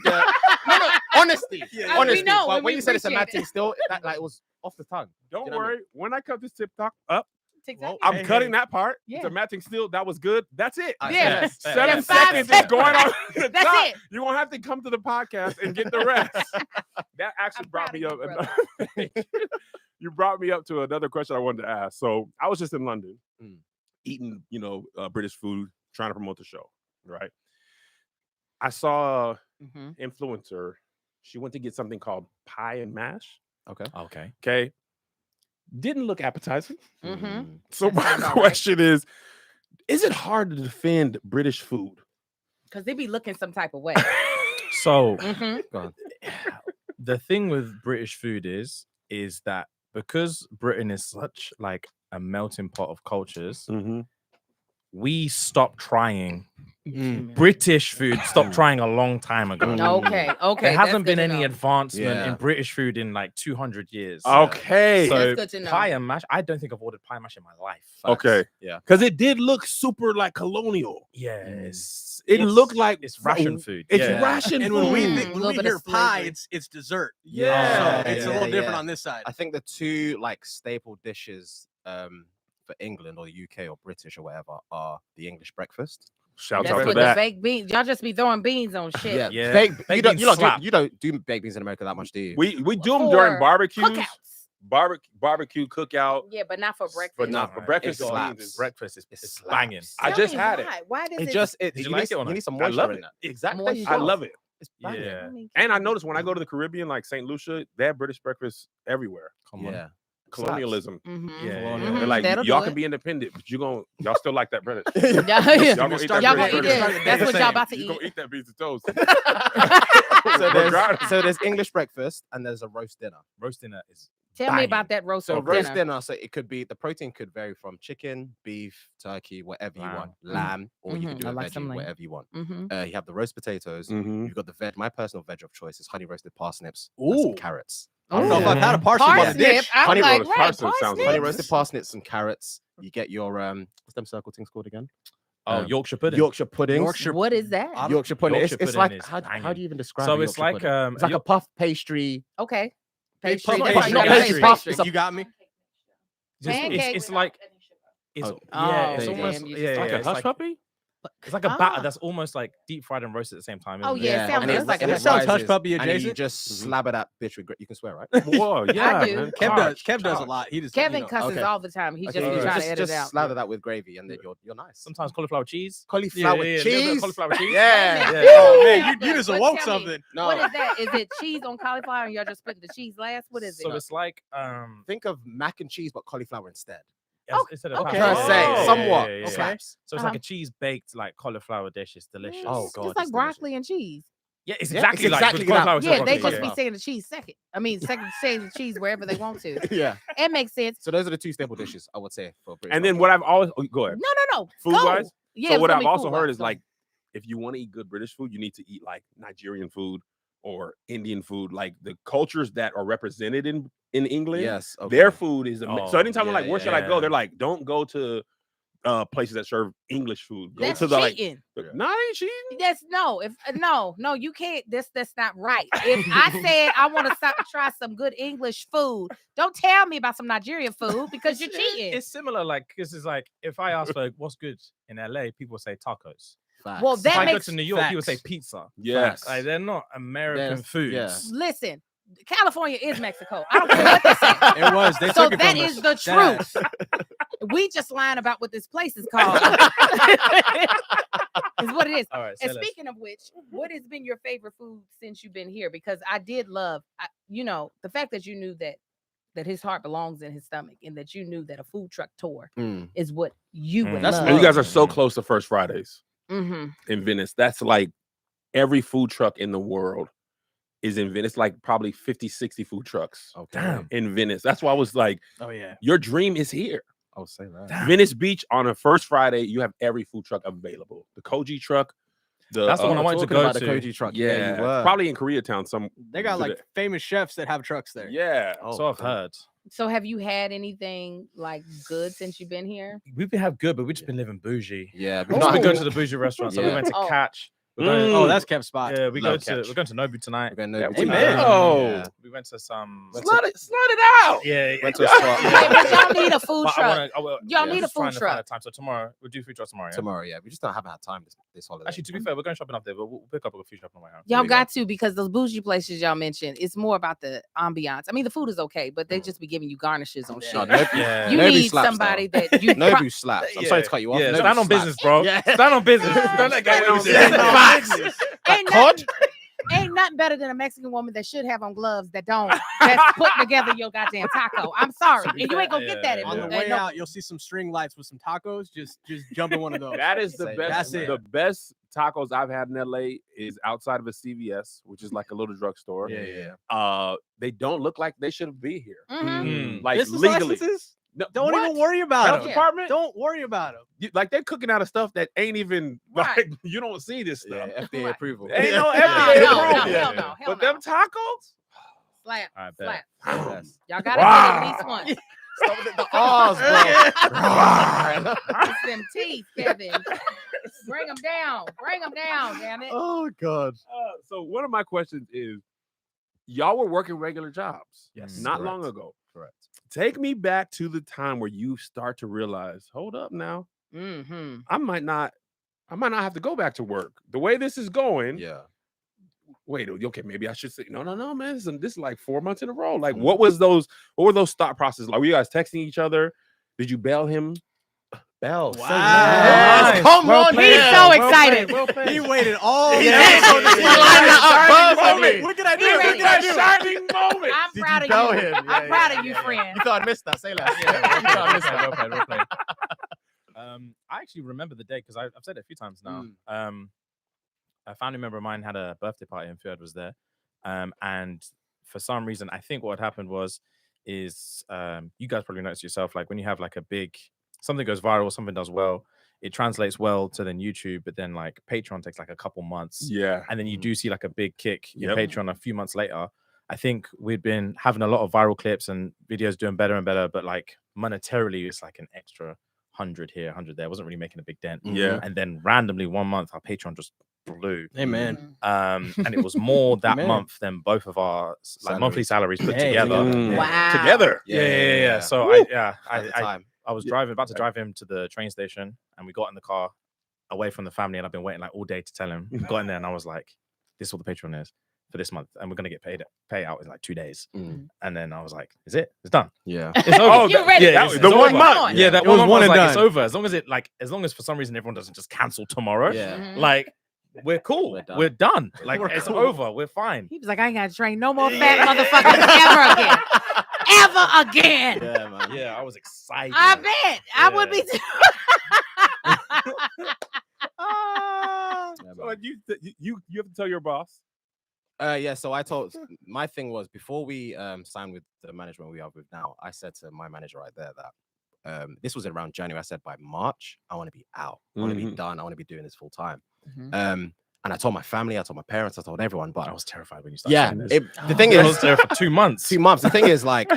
No, honesty. Yeah. Honesty. We know, But and when we you said it's a mad appreciate thing, still, that like it was off the tongue. Don't You know what I worry. When I cut this TikTok up, TikTok. I'm Hey, cutting that part. Yeah. It's a mad thing still. That was good. That's it. Yeah. 7 Yeah, 5 seconds is seconds. going on. The That's top. it. You're gonna have to come to the podcast and get the rest. That actually I'm brought proud me of up. you, brother. You brought me up to another question I wanted to ask. So I was just in London, eating, British food, trying to promote the show. Right. I saw Mhm. an influencer. She went to get something called pie and mash. Okay. Okay. Okay. Didn't look appetizing. Mhm. So That my sounds about right. question is it hard to defend British food? Because they be looking some type of way. So Mhm. the thing with British food is that because Britain is such like a melting pot of cultures, we stopped trying British food. Stopped trying a long time ago. Okay. Okay. There hasn't that's been good to any know. advancement Yeah. in British food in like 200 years. Okay. So That's good to know. pie and mash. I don't think I've ordered pie and mash in my life. Okay. Yeah. Because it did look super like colonial. Yes. It looked like it's ration food. It's yeah. ration And food. when we Mm, think, a when little we bit hear of pie, slavery. it's dessert. Yeah. So it's a Yeah, little different yeah. on this side. I think the two like staple dishes for England or the UK or British or whatever are the English breakfast. Shout That's out to with the that. baked beans. Y'all just be throwing beans on shit. Yeah. Baked, you Baked don't beans slap. you don't do baked beans in America that much, do you? We do them during For barbecues. Cookouts. Barbecue cookout. Yeah, but not for breakfast. But not for Alright, breakfast. it and slaps. beans. Breakfast is It it's slaps. banging. I Tell just me had it. why. Why does It it just Did you like it or you not? need some I moisture love in it. that. Exactly. Moisture. I love it. It's banging. Yeah. And I noticed when I go to the Caribbean, like St. Lucia, they have British breakfast everywhere. Come on. Yeah. Colonialism. Mhm. Yeah, Mhm. They're like, That'll y'all do can it. be independent, but y'all still like that bread. Yeah, Y'all gonna eat that Y'all gonna bread. eat it. That's what y'all about to You gonna eat. eat that piece of toast. So Regardless. there's English breakfast and there's a roast dinner. Roast dinner is Tell me about that roast So dinner. roast dinner, so it could be the protein could vary from chicken, beef, turkey, whatever you want, lamb, or you can Mhm. do I a like some veggie, lamb. whatever you want. Mhm. You have the roast potatoes. Mhm. You've got the veg. My personal veg of choice is honey roasted parsnips and some Ooh. carrots. I don't know if I've had a Mhm. parsnip on the Parsnip. dish. I'm Honey like, roast wait, parsnip sounds parsnip? Honey roasted parsnips and carrots. You get your what's them circle things called again? Yorkshire pudding. Yorkshire puddings. What is that? Yorkshire pudding. Yorkshire It's pudding like is how do banging. you even describe? So a it's Yorkshire like pudding? It's like a you- puff pastry. Okay. Pastry, Pastry. pastry, That's not right, pastry, puff, pastry. it's a- You got me. Pancake. It's like it's Oh. yeah, it's there you go. almost Damn, you yeah, just yeah, Like a it's hush like, puppy? it's like a batter Ah. that's almost like deep fried and roasted at the same time. Oh, isn't yeah, it? it sounds and just like and a it sounds hush rises, puppy and then you adjacent. just slabber that bitch with you can swear, right? Whoa, yeah. do. Man. Kev does a Charge. lot. He just Kevin you know. cusses okay. all the time. He just Okay, be you trying to just edit it out. slather that with gravy, and then you're nice. Sometimes cauliflower cheese. Cauliflower a little bit cheese. of cauliflower cheese. Yeah. Yeah. Yeah. Oh man, you But just tell awoke me, something. No, What is that? Is it cheese on cauliflower and y'all just putting the cheese last? What is it? So it's like think of mac and cheese, but cauliflower instead. instead of okay. pasta. Trying to say, Yeah, somewhat. yeah, yeah, yeah. Slaps. So it's like a cheese baked like cauliflower dish. It's delicious. Oh, God, It's like it's broccoli and cheese. Yeah, it's Yeah, exactly it's like exactly with cauliflower Yeah, stuff, they okay, just be yeah. saying the cheese second. I mean, second stage the cheese wherever they want to. Yeah. It makes sense. So those are the two staple dishes I would say for British. And then what I've always go ahead. No. Food Go. wise. Yeah. So it's what gonna I've be also food-wise, heard is go. like, if you want to eat good British food, you need to eat like Nigerian food or Indian food, like the cultures that are represented in England. Yes, Their okay. food is Oh, so. Anytime I'm yeah, like, where should yeah. I go? They're like, don't go to places that serve English food. Go That's to the cheating. Nah, I ain't cheating. That's no. If no, you can't. That's not right. If I said I want to try some good English food, don't tell me about some Nigerian food because you're cheating. It's similar, like, because it's like if I ask for what's good in LA, people say tacos. Facts. Well, If that I go makes to New York, people say facts. pizza. Yes. Like, they're not American There's- foods. yeah. listen. California is Mexico. I don't care what they say. It was. They So took it that from is us. the Dead truth. We just lying about what this place is called. Is what it is. All right. And say less. speaking of which, what has been your favorite food since you've been here? Because I did love, the fact that you knew that his heart belongs in his stomach, and that you knew that a food truck tour Mm. is what you would That's love. And you guys are so close to First Fridays Mm-hmm. in Venice. That's like every food truck in the world is in Venice. Like probably 50, 60 food trucks Okay. Damn. in Venice. That's why I was like, Oh yeah. your dream is here. I'll say that. Damn. Venice Beach on a First Friday, you have every food truck available. The Koji truck. That's the one I wanted to Talking go about to. the Koji truck. Yeah, you were. probably in Koreatown. Some They got like famous chefs that have trucks there. yeah. So I've heard. So have you had anything like good since you've been here? We've been have good, but we've just been living bougie. Yeah, Oh. Not Ooh. going to the bougie restaurant. So we Yeah. went to Oh. Catch. We're going, Mm. Oh, that's Kev's spot. yeah, we're going Catch. to Nobu tonight. We're going Yeah, to we Amen. know. We went to some. Slide it out. Yeah, Went to a spot. Wait, but y'all need a food But truck. Y'all Y'all need a just trying food to find truck. time. So tomorrow we'll do food truck tomorrow. Yeah? Tomorrow, yeah. We just haven't had time this holiday. Actually, to be fair, we're going shopping up there, but we'll pick up a food shop on the way home. Y'all we go. got to, because those bougie places y'all mentioned, it's more about the ambiance. I mean, the food is okay, but they just be giving you garnishes on shit. No, Nobu, Yeah. You Nobu need slaps, somebody though. that you Nobu slaps. I'm sorry to cut you off. Yeah, Nobu stand on slaps. business, bro. Yeah. Stand on business. Don't let Stand go on of business. business. ain't nothing, ain't nothing better than a Mexican woman that should have on gloves that's putting together your goddamn taco. I'm sorry, and you ain't gonna get that. Yeah, On yeah. the way out, you'll see some string lights with some tacos. Just jump in one of those. That is the Say best. that's it. The best tacos I've had in LA is outside of a CVS, which is like a little drugstore. Yeah. They don't look like they should be here. Mhm. Like Business legally. licenses? No, Don't what? even worry about Health them. department? Don't worry about them. Like they're cooking out of stuff that ain't even Right. like you don't see this stuff. Yeah, FDA Right. approval. Ain't no No, FDA no, approved. hell no, hell But no. them tacos, Slap, I bet. slap. Yes. Y'all gotta Wow. get at least one. Stop with the R's, bro. It's them teeth, Kevin. Bring them down. Bring them down, damn it. Oh God. so one of my questions is, y'all were working regular jobs, Yes, not correct. long ago. Correct. Take me back to the time where you start to realize, hold up now, Mm-hmm. I might not have to go back to work. The way this is going, Yeah. wait, okay, maybe I should say, no, man, this is like 4 months in a row. Like, what were those thought processes like? Were you guys texting each other? Did you bail him? Bell. Wow. Yes. Come Well on, played. He's so Well excited. played, well played. He waited all Yeah. day. Yeah. for this He one. lined that up Shining perfectly. moment. What can I do? He What ready. can I That do? shining moment. I'm Did proud you of tell you. him? I'm Yeah, proud yeah, of you, yeah. friend. You thought I missed that. Say that. Yeah, well played, I missed that. well played, well played. I actually remember the day because I've said it a few times now. A family member of mine had a birthday party and Fuad was there. And for some reason, I think what had happened is you guys probably noticed yourself, like when you have like something goes viral, something does well, it translates well to then YouTube, but then like Patreon takes like a couple months. Yeah. And then you do see like a big kick in Yep. Patreon a few months later. I think we'd been having a lot of viral clips and videos doing better and better, but like monetarily, it's like an extra 100 here, 100 there. It wasn't really making a big dent. Yeah. And then randomly 1 month, our Patreon just blew. Amen. And it was more that Man. month than both of our like monthly salaries put Hey, together. Mm. Wow. Together. Yeah. So At the I time. was about to drive him to the train station, and we got in the car away from the family, and I've been waiting like all day to tell him. Got in there, and I was like, "This is what the Patreon is for this month, and we're gonna get pay out in like 2 days." Mm. And then I was like, "Is it? It's done. Yeah. It's over." Oh, You ready? Yeah, That it's was the 1 over. month. Yeah, that It was one one was and like, it's done. over. As long as for some reason everyone doesn't just cancel tomorrow. Yeah. Mhm. Like we're cool. We're done. We're done. Like We're it's cool. over. We're fine. He was like, I ain't got to train no more fat motherfuckers ever again. Ever again. Yeah, man. Yeah, I was excited. I bet. I would be too. Yeah, So man. you have to tell your boss, Yeah, so I told my thing was before we signed with the management we are with now, I said to my manager right there that this was around January. I said by March, I want to be out. I want to be done. I want to be doing this full time. And I told my family, I told my parents, I told everyone, but I was terrified when you started saying this. The thing I is, was there for 2 months. 2 months. The thing is, like,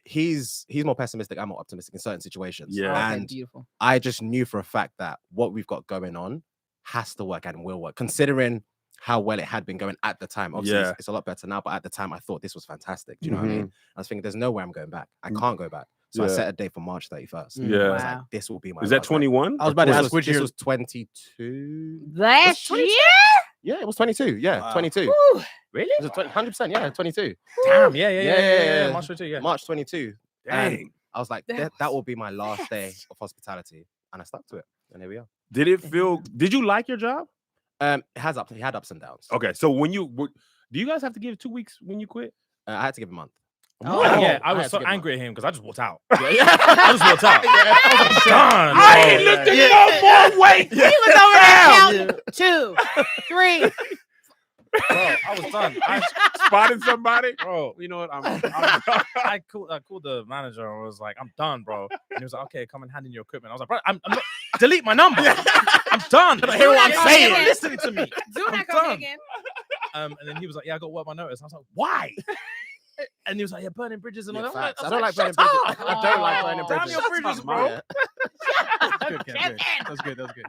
he's more pessimistic. I'm more optimistic in certain situations. Yeah. And Beautiful. I just knew for a fact that what we've got going on has to work and will work, considering how well it had been going at the time. Obviously, Yeah. it's a lot better now, but at the time, I thought this was fantastic. Do you know what I mean? I was thinking, there's no way I'm going back. I can't go back. So I set a date for March 31st. Yeah. I was like, Wow. this will be my. Is that last day. 21? I was about to This ask was, which this year. was 22. Last year? Yeah, it was 22. Yeah, Wow. 22. Woo. Really? It was 100%. Yeah, 22. Damn. Yeah. March 22, yeah. March 22. Dang. And I was like, that will be my last day of hospitality, and I stuck to it, and here we are. Did it feel? Did you like your job? It had ups and downs. Okay, so when you do you guys have to give 2 weeks when you quit? I had to give a month. Oh. Yeah, I I was had so to give angry at him because I just walked out. Yeah. I just walked out. I was done. I ain't looked at no more weight. He was over there counting 2, 3. Bro, I was done. I Spotted somebody. bro, You know what? I called the manager and was like, I'm done, bro. And he was like, okay, come and hand in your equipment. I was like, bro, I'm not, delete my number. I'm done. hear what I'm You're saying. not listening to me. Do I'm not come done. again. And then he was like, yeah, I got to work my notice. I was like, why? And he was like, yeah, burning bridges and all Yeah, that. facts. I I don't like was burning shut bridges. up. I don't like burning Oh. Damn bridges. your bridges, bro. Yeah. Good, Kevin. That was good. That was good.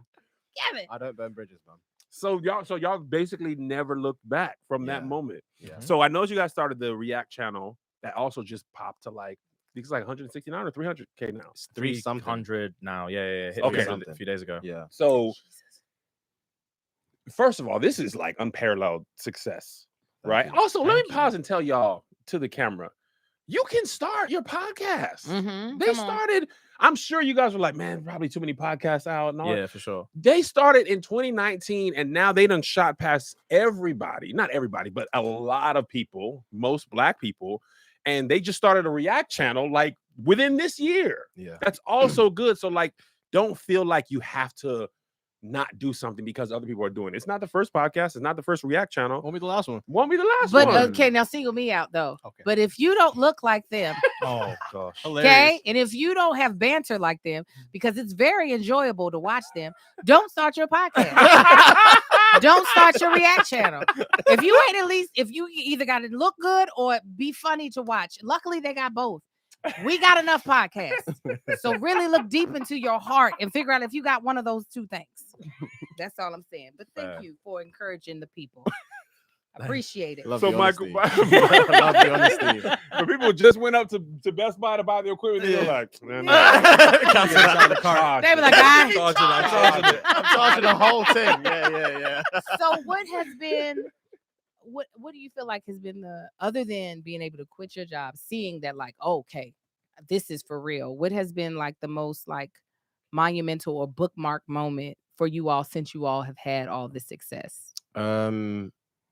Kevin. I don't burn bridges, man. So y'all basically never looked back from that Yeah. moment. Yeah. So I know you guys started the React channel that also just popped to like I think it's like 169 or 300K now. It's 300 300 now. Yeah. Hit Okay. 300 a few days ago. Yeah. So first of all, this is like unparalleled success, right? you. Also, let me Thank you. pause and tell y'all to the camera, you can start your podcast. Mm-hmm. They started. I'm sure you guys were like, man, probably too many podcasts out and all. Yeah, for sure. They started in 2019, and now they done shot past everybody. Not everybody, but a lot of people, most Black people, and they just started a React channel like within this year. Yeah. That's also good. So like, don't feel like you have to not do something because other people are doing it. It's not the first podcast. It's not the first React channel. Won't be the last one. Won't be the last But one. okay, now single me out though. Okay. But if you don't look like them, Oh gosh. okay, and if you don't have banter like them, because it's very enjoyable to watch them, don't start your podcast. Don't start your React channel. If you ain't at least, if you either got to look good or be funny to watch. Luckily, they got both. We got enough podcasts. So really look deep into your heart and figure out if you got one of those two things. That's all I'm saying. But thank Fair. you for encouraging the people. Appreciate it. Love So the Michael, honesty. Love the honesty. when people just went up to Best Buy to buy the equipment, they were like, They be like, I'm "Ah." charging the whole thing. Yeah. So what has been what do you feel like has been the, other than being able to quit your job, seeing that like, okay, this is for real, what has been like the most like monumental or bookmark moment for you all since you all have had all this success?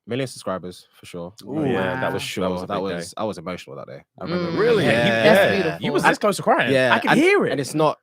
Million subscribers for sure. Ooh, yeah, that for was- sure. that was a big day. I was emotional that day. I remember. Mm. Really? Yeah. That's beautiful. You was this close to crying. Yeah, I can hear it. And it's not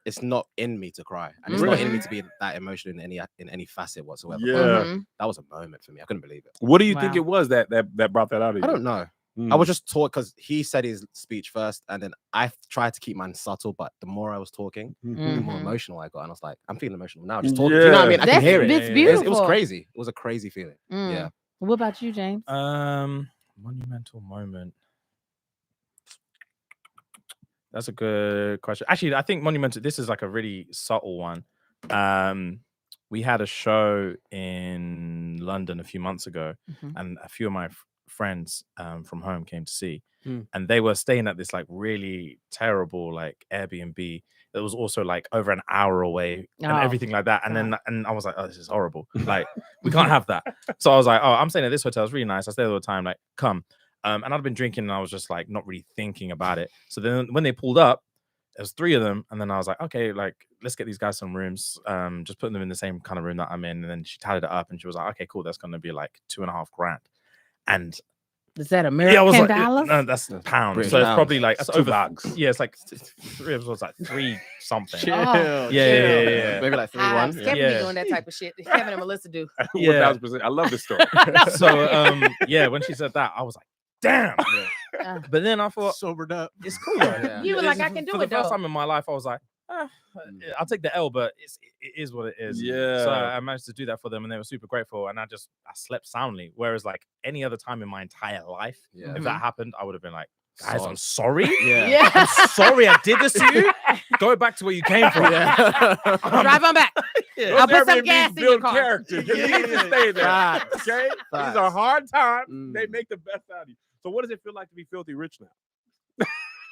in me to cry, and it's not in me to be that emotional in any facet whatsoever. Yeah. Mhm. That was a moment for me. I couldn't believe it. What do you think Wow. it was that brought that out of you? I don't know. I was just taught because he said his speech first, and then I tried to keep mine subtle. But the more I was talking, the more Mhm. emotional I got, and I was like, I'm feeling emotional now. Just talking. Do you know what I mean? I That's can hear it. it's Yeah. beautiful. It was crazy. It was a crazy feeling. Mm. Yeah. What about you, James? Monumental moment. That's a good question. Actually, I think monumental. This is like a really subtle one. We had a show in London a few months ago, Mhm. and a few of my friends from home came to see, Mm. and they were staying at this like really terrible like Airbnb that was also like over an hour away and Oh, everything like that. And then I was like, oh, this is horrible. Like we can't have that. So I was like, oh, I'm staying at this hotel. It's really nice. I stay there all the time. Like, come. And I'd been drinking, and I was just like not really thinking about it. So then when they pulled up, there was 3 of them, and then I was like, okay, like let's get these guys some rooms. Just putting them in the same kind of room that I'm in. And then she tallied it up, and she was like, okay, cool. That's gonna be like $2.5 grand. And Is that Yeah, I American was like, dollars? no, that's pounds. British So it's pounds. probably like It's it's two over. bucks. Yeah, it's like three. It was like 3 something. Chill, Oh, yeah. Maybe like 3-1. Kevin Yeah. be doing that type of shit. Kevin and Melissa do. 1000%. I love this story. So yeah, when she said that, I was like, damn. But then I thought Sobered up. it's cool. Though. Yeah. You were like, It's- I can do for it the first though. time in my life, I was like, I'll take the L, but it is what it is. Yeah. So I managed to do that for them, and they were super grateful. And I slept soundly. Whereas like any other time in my entire life, Yeah. if that happened, I would have been like, guys, Son. I'm sorry. Yeah. I'm sorry I did this to you. Go back to where you came from. Drive on back. Yeah. I'll put some Airbnbs gas in your build car. character. You need to stay there. Facts. Okay? These Facts. are hard times. They Mm. make the best out of you. So what does it feel like to be filthy rich now?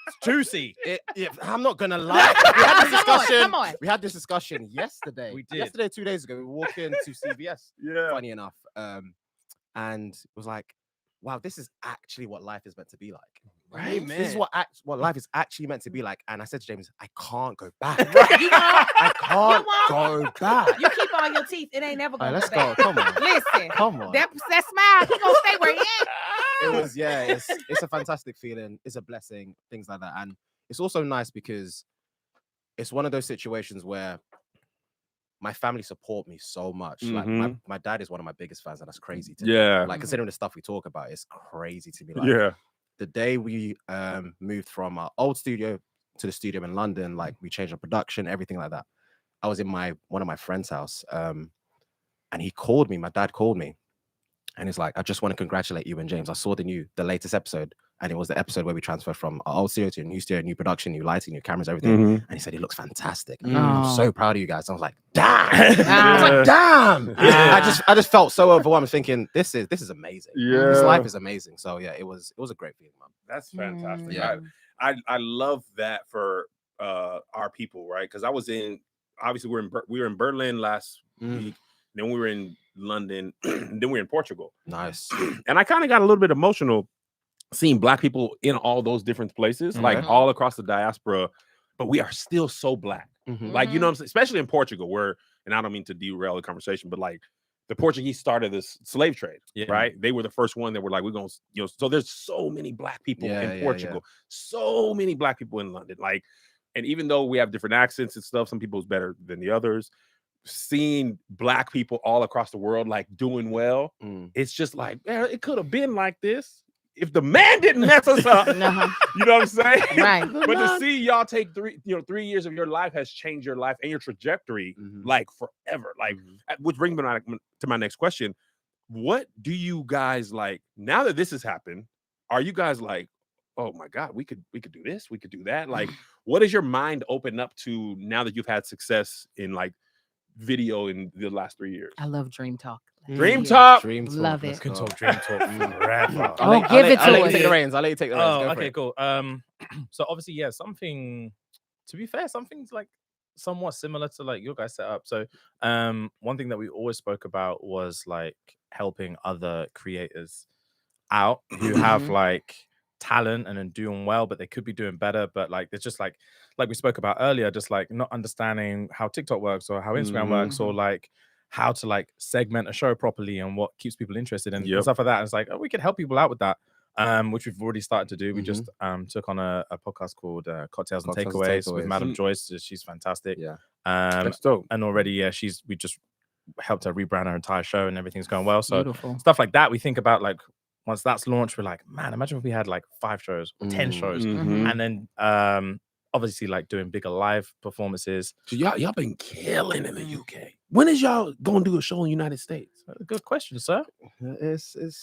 It's juicy. I'm not gonna lie. We had this Come on, discussion. come on. We had this discussion yesterday. We did. Yesterday, 2 days ago. We walked into CVS. Yeah. Funny enough, and it was like, wow, this is actually what life is meant to be like. Right, This is man. what life is actually meant to be like. And I said to James, I can't go back. You won't. I can't won't. go back. You keep all your teeth. It ain't never All gonna right, let's go back. go. Come on. Listen, Come on. that smile, he gonna stay where he is. It was, yeah, it's a fantastic feeling. It's a blessing, things like that. And it's also nice because it's one of those situations where my family support me so much. Like my dad is one of my biggest fans, and that's crazy to me. Yeah. Like considering the stuff we talk about, it's crazy to me. Like, Yeah. the day we moved from our old studio to the studio in London, like we changed our production, everything like that. I was in one of my friend's house, and he called me. My dad called me, and he's like, "I just want to congratulate you and James. I saw the latest episode, and it was the episode where we transferred from our old studio to a new studio, new production, new lighting, new cameras, everything." And he said, "It looks fantastic. I'm Oh. so proud of you guys." I was like, "Damn!" I was like, "Damn!" I just felt so overwhelmed, thinking, "This is amazing. This life is amazing." So yeah, it was a great feeling, man. That's fantastic. Yeah. I love that for our people, right? Because I was obviously we were in Berlin last week, then we were in London, then we were in Portugal. Nice. And I kind of got a little bit emotional seeing Black people in all those different places, like all across the diaspora, but we are still so Black. Like, you know what I'm saying? Especially in Portugal, where, and I don't mean to derail the conversation, but like the Portuguese started this slave trade, right? They were the first one that were like, we're going to, so there's so many Black people in Portugal, so many Black people in London. Like, and even though we have different accents and stuff, some people's better than the others, seeing Black people all across the world, like doing well, it's just like, man, it could have been like this if the man didn't mess us up. You know what I'm saying? Right. But to see y'all take 3 years of your life has changed your life and your trajectory like forever. Like, which brings me to my next question. What do you guys like now that this has happened? Are you guys like, oh my God, we could do this, we could do that? Like, what is your mind open up to now that you've had success in like video in the last 3 years? I love Dream Talk. Dream Talk. Dream Talk. Love let's it. Can go. talk Dream Talk forever. Oh, give it I'll to let you us. take the reins. I'll let you take the reins. Oh, Go for okay, it. cool. So obviously, yeah, something. To be fair, something's like somewhat similar to like your guys' setup. So, one thing that we always spoke about was like helping other creators out who have like talent and are doing well, but they could be doing better. But like, there's just like we spoke about earlier, just like not understanding how TikTok works or how Instagram works, or like how to like segment a show properly and what keeps people interested in and stuff like that. And it's like, oh, we could help people out with that. Which we've already started to do. We just took on a podcast called Cocktails and Takeaways with Madam Joyce. She's fantastic. Yeah. That's dope. And already, we just helped her rebrand her entire show and everything's going well. So Beautiful. stuff like that, we think about like once that's launched, we're like, man, imagine if we had like 5 shows or 10 shows. And then obviously like doing bigger live performances. So y'all been killing in the UK. When is y'all gonna do a show in the United States? Good question, sir.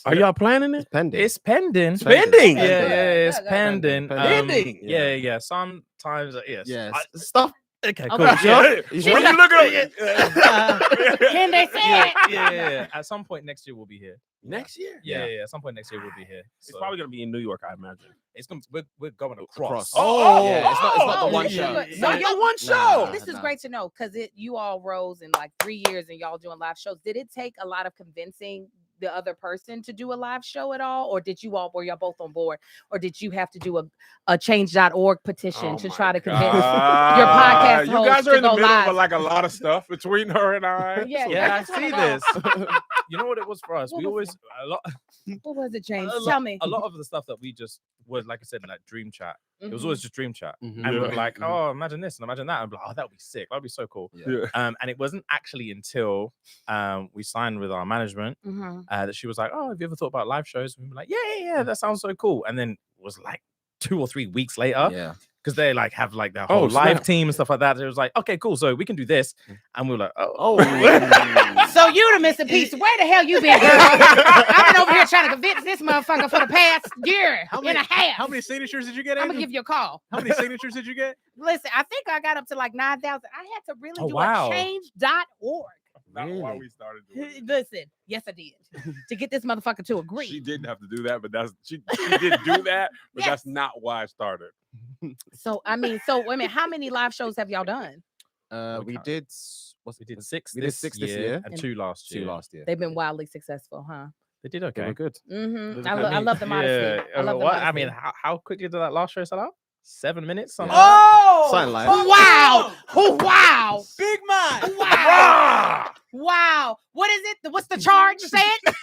Are y'all planning it? Pending. It's pending. It's pending. Yeah, it's pending. Pending. Yeah. Sometimes, yes. Yes. Stuff. Okay, cool. Okay. Yeah. What are you looking at? Can they say it? Yeah. At some point next year, we'll be here. Next year? Yeah. At some point next year, we'll be here. It's probably gonna be in New York, I imagine. It's gonna. We're going across. Yeah, it's not the one show. No, your one show. Nah. This is great to know because you all rose in like 3 years and y'all doing live shows. Did it take a lot of convincing the other person to do a live show at all, or were y'all both on board, or did you have to do a change.org petition to try to convince your podcast You host guys are to in the go middle live? of like a lot of stuff between her and I. Yeah, Yeah, I just wanna see know. this. You know what it was for us? What We was always What was it, James? a Tell lot, me. a lot of the stuff that we just was, like I said, like dream chat. It was Mhm. always just dream chat, Mhm. and we were Yeah. like, "Oh, imagine this and imagine that." I'm like, "Oh, that would be sick. That would be so cool." Yeah. Yeah. And it wasn't actually until we signed with our management Mhm. that she was like, "Oh, have you ever thought about live shows?" And we were like, "Yeah, that sounds so cool." And then it was like 2 or 3 weeks later, Yeah. because they like have like their Oh, whole live snap. team and stuff like that. It was like, "Okay, cool, so we can do this," and we were like, "Oh, So you the missing piece. Where the hell you been, girl? I've been over here trying to convince this motherfucker for the past year and a half. How many signatures did you get, I'm gonna Amy? give you a call. How many signatures did you get? Listen, I think I got up to like 9,000. I had to really Oh, do wow. a change.org. Not why we started doing it. Listen, yes, I did. To get this motherfucker to agree. She didn't have to do that, but she did do that, but Yes. that's not why I started. So I mean, so wait a minute, how many live shows have y'all done? We can't- did. we did 6 We did this 6 this year year. and 2 last year." 2 last year. They've been wildly successful, huh? They did They okay. were good. Mm-hmm. They I, did I okay. love the modesty. I love the what? modesty. I mean, how quickly did that last show sell out? 7 minutes. Something Yeah. like that? Oh, Something like wow! Oh, wow! Big man. Wow! Wow! What is it? What's the charge? Say it.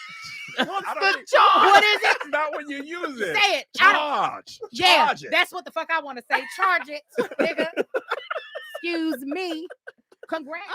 What's the charge? What is it? Not when you use it. Say it. I don't- Charge. Yeah, Charge it. that's what the fuck I want to say. Charge it, nigga. Excuse me. Congrats.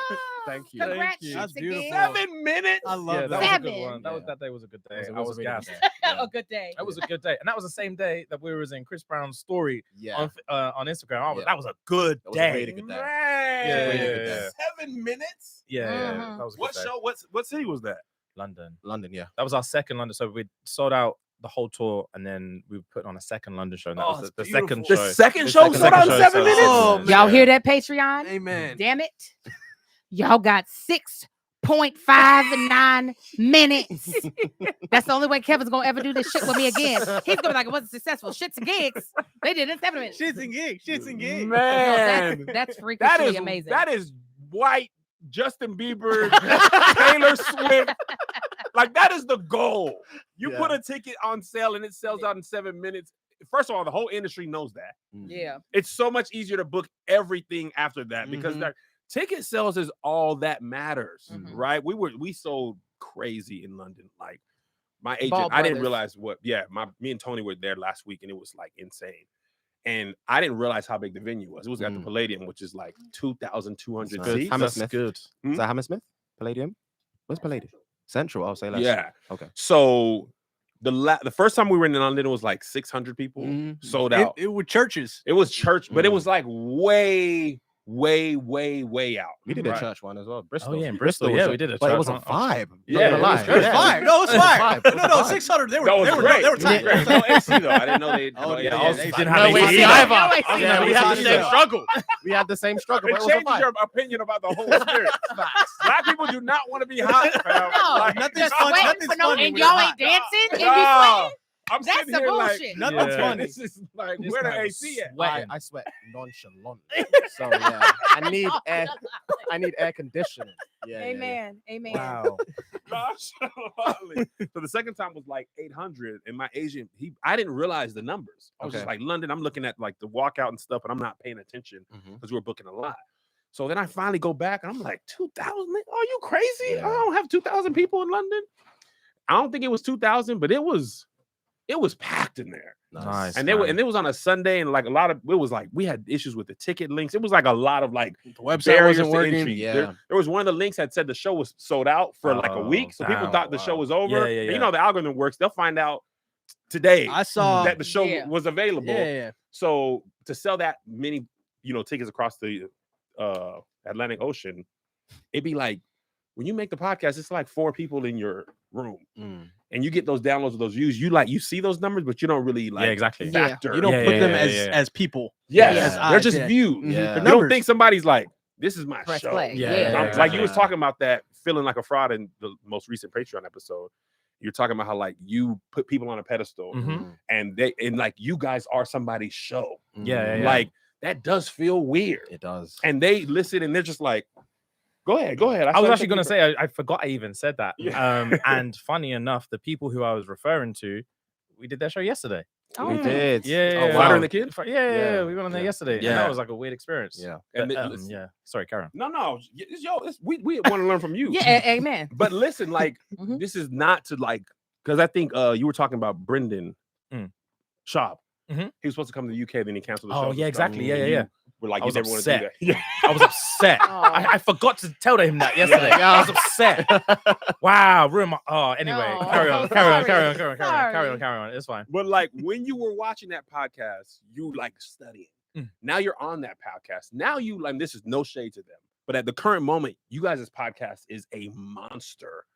Thank you. Congrats. Thank you. That's again. beautiful. 7 minutes. I love Yeah, that. that was a good 7. one. Yeah. That day was a good day. It I was a really good gassed. day. Yeah. A good day. That was a good day, and that was the same day that we was in Chris Brown's story Yeah. on Instagram. Yeah. That was a good That was a day. really good day. Man. Yeah, really good day. 7 minutes. Yeah, Mhm. that was a good What day. show? What city was that? London. London, yeah. That was our second London. So we sold out the whole tour, and then we put on a second London show. And that Oh, was that's the second beautiful. show. The second The show second sold out in show 7 sold out. minutes. Oh, man. Y'all hear that, Patreon? Amen. Damn it. Y'all got 6.59 minutes. That's the only way Kevin's gonna ever do this shit with me again. He's gonna be like, it wasn't successful. Shits and gigs. They did it in 7 minutes. Shits and gigs. Shits and gigs. Man, That's that freakishly is amazing. That is white Justin Bieber, Taylor Swift. Like that is the goal. You Yeah. put a ticket on sale and it sells out in 7 minutes. First of all, the whole industry knows that. Yeah. It's so much easier to book everything after that because Mhm. their ticket sales is all that matters, Mhm. right? We sold crazy in London. Like my agent, Ball I didn't Brothers. realize me and Tony were there last week and it was like insane. And I didn't realize how big the venue was. It was at the Mm. Palladium, which is like 2,200 That's nice. seats. Hammersmith. good. Hmm? Is that Hammersmith? Palladium? Where's Palladium? Central. I'll say less. Yeah. Okay. So the first time we were in London, it was like 600 people Mhm. sold out. It was churches. It was church, but it Mm. was like way out. We did Right. a church one as well. Bristol. Oh yeah, in Bristol. was Yeah, a- we did a But church it was a one. vibe. Yeah, Not it gonna lie. was It good. was It's fine. fine. No, it's fine. Vibe. It was No, a vibe. 600. They were That was great. they were tight. Great. No AC though. I didn't know they. Oh, no, yeah, AC. they didn't No have AC. AC. No either. AC. Yeah, we had the same struggle. We had the same struggle. It But it was a changes vibe. your opinion about the whole spirit. Black people do not want to be hot, fam. No, Like, nothing's just fun- sweating nothing's for no, funny and when y'all you're ain't dancing and you no, sweating. I'm That's sitting the here bullshit. like, Nothing's Yeah. funny. this is like, This where the guy was AC at? sweating. I sweat nonchalantly. So yeah, I need air. I need air conditioning. Yeah. Amen. Amen. Wow. Nonchalantly. So the second time was like 800, and my agent, I didn't realize the numbers. I was just Okay. like London. I'm looking at like the walkout and stuff, and I'm not paying attention Mhm. because we were booking a lot. So then I finally go back, and I'm like, 2,000? Are you crazy? Yeah. I don't have 2,000 people in London. I don't think it was 2,000, but it was packed in there. Nice. And it was on a Sunday, and like a lot of it was like we had issues with the ticket links. It was like a lot of like The website barriers wasn't to working. entry. Yeah. There was one of the links that said the show was sold out for like a Oh, week, so people damn. thought the show Wow. was over. Yeah, yeah, And yeah. you know how the algorithm works; they'll find out today I saw. that the show Yeah. was available. Yeah. So to sell that many, tickets across the Atlantic Ocean, it'd be like when you make the podcast, it's like 4 people in your room, Mm. and you get those downloads of those views. You see those numbers, but you don't really like Yeah, exactly. Yeah. factor. You don't Yeah, put yeah, them yeah, yeah. as people. Yes, Yeah. As they're eyes, just yeah. views. Yeah. The You don't numbers. think somebody's like, this is my Press show. play. Yeah, Yeah. yeah, Like you was yeah. talking about that feeling like a fraud in the most recent Patreon episode. You're talking about how like you put people on a pedestal Mhm. and like you guys are somebody's show. Yeah, yeah, yeah. Like that does feel weird. It does. And they listen and they're just like, Go ahead. I was actually going to say, I forgot I even said that. And funny enough, the people who I was referring to, we did their show yesterday. We did. Yeah. Flatter and the Kid? Yeah, we went on there yesterday. Yeah. And that was like a weird experience. Yeah. And But, yeah. Sorry, Karen. No. We want to learn from you. Yeah, amen. But listen, like, Mhm. this is not to like, because I think you were talking about Brendan Schaub. Mhm. He was supposed to come to the UK, then he canceled the show. Oh, yeah, exactly. Yeah. We're like, I was you never want to do upset. that. Yeah. I was upset. Oh. I forgot to tell him that yesterday. I was upset. Wow, ruined my. Oh, anyway, No, carry I'm on, so carry sorry. on. Carry on. It's fine. But like when you were watching that podcast, you like studying. Now you're on that podcast. Now you like, this is no shade to them, but at the current moment, you guys' podcast is a monster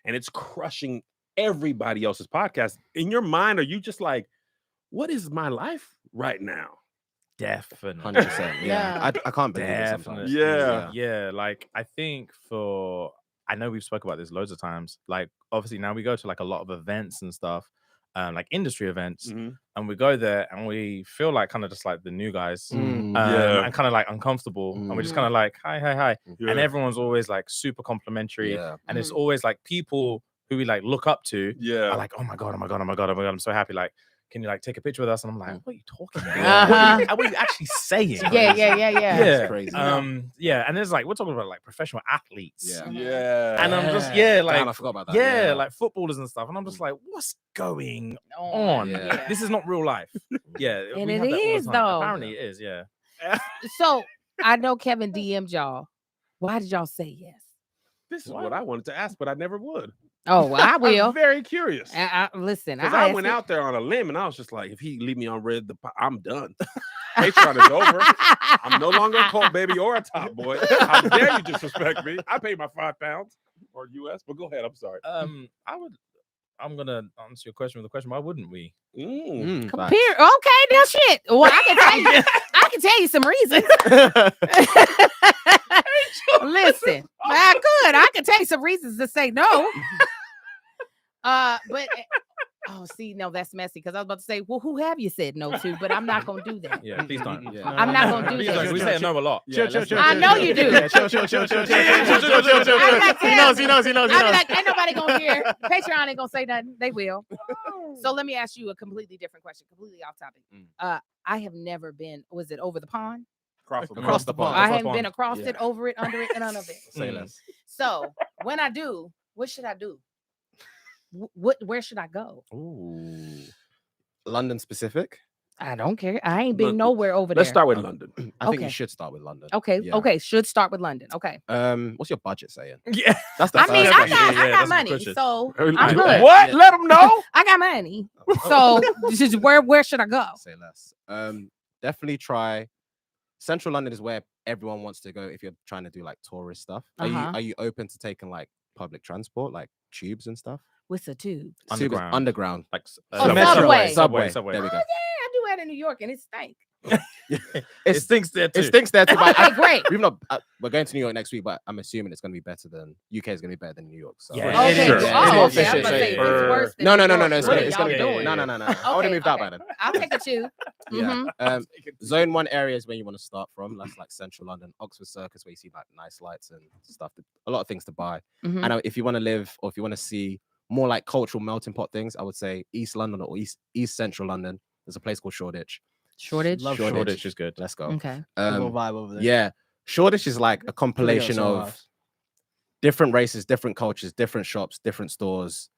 and it's crushing everybody else's podcast. In your mind, are you just like, what is my life right now? Definitely. 100%. Yeah. I can't believe it sometimes. Definitely. Yeah. Like I think I know we've spoke about this loads of times. Like obviously now we go to like a lot of events and stuff, like industry events, and we go there and we feel like kind of just like the new guys, and kind of like uncomfortable, and we're just kind of like hi, and everyone's always like super complimentary, and it's always like people who we like look up to, are like, oh my god, I'm so happy, like. Can you like take a picture with us? And I'm like, what are you talking about? What are you actually saying? Yeah. It's crazy. Yeah, and there's like we're talking about like professional athletes. Yeah. And I'm just like Damn, I forgot about that. Yeah, like footballers and stuff. And I'm just like, what's going on? Yeah. This is not real life. Yeah. And we it have that all the is, time. though. Apparently it is, yeah. So I know Kevin DM'd y'all. Why did y'all say yes? This is what I wanted to ask, but I never would. Oh, well, I will. I'm very curious. Listen, Because I went out there on a limb and I was just like, if he leave me on red, I'm done. Patreon is over. I'm no longer a cult baby or a top boy. How dare you disrespect me? I paid my £5 or US, but go ahead. I'm sorry. I'm gonna answer your question with a question. Why wouldn't we? Okay, now shit. Well, I can tell you some reasons. Listen, I can tell you some reasons to say no. But see, no, that's messy because I was about to say, well, who have you said no to? But I'm not gonna do that. Yeah, please don't. I'm not gonna do Please that. don't. We say no a lot. I know you do. He knows. I'll be like, ain't nobody gonna hear. Patreon ain't gonna say nothing. They will. So let me ask you a completely different question, completely off topic. I have never been. Was it over the pond? Across the pond. I haven't been across it, over it, under it, and under it. Say less. So when I do, what should I do? Where should I go? Ooh. London specific? I don't care. I ain't been nowhere over there. Let's start with London. I think you should start with London. Okay. Yeah. Okay. Should start with London. Okay. What's your budget saying? Yeah. That's the I mean, first I question. got money, so I'm What? good. Let them know. I got money. So just where should I go? Say less. Definitely try. Central London is where everyone wants to go if you're trying to do like tourist stuff. Are you open to taking like public transport, like tubes and stuff? What's a tube? Underground. Like Subway. Subway. Subway. There we go. Yeah, I do that in New York, and it stank. It stinks there too. It stinks there too. Okay, great. We've not. We're going to New York next week, but I'm assuming it's going to be better than UK is going to be better than New York. So. Yeah. Okay. Sure. Oh, It's more okay. I was efficient. about to say, if it's worse than No. New York, It's what going are to y'all be doing? no. I would have moved out by then. I'll take a tube. Mhm. Zone 1 area is where you want to start from. That's like Central London, Oxford Circus, where you see like nice lights and stuff. A lot of things to buy. Mhm. And if you want to live or if you want to see more like cultural melting pot things, I would say East London or East Central London. There's a place called Shoreditch. Shoreditch. Love Shoreditch is good. Let's go. Okay. Little vibe over there. Yeah, Shoreditch is like a compilation of different races, different cultures, different shops, different stores.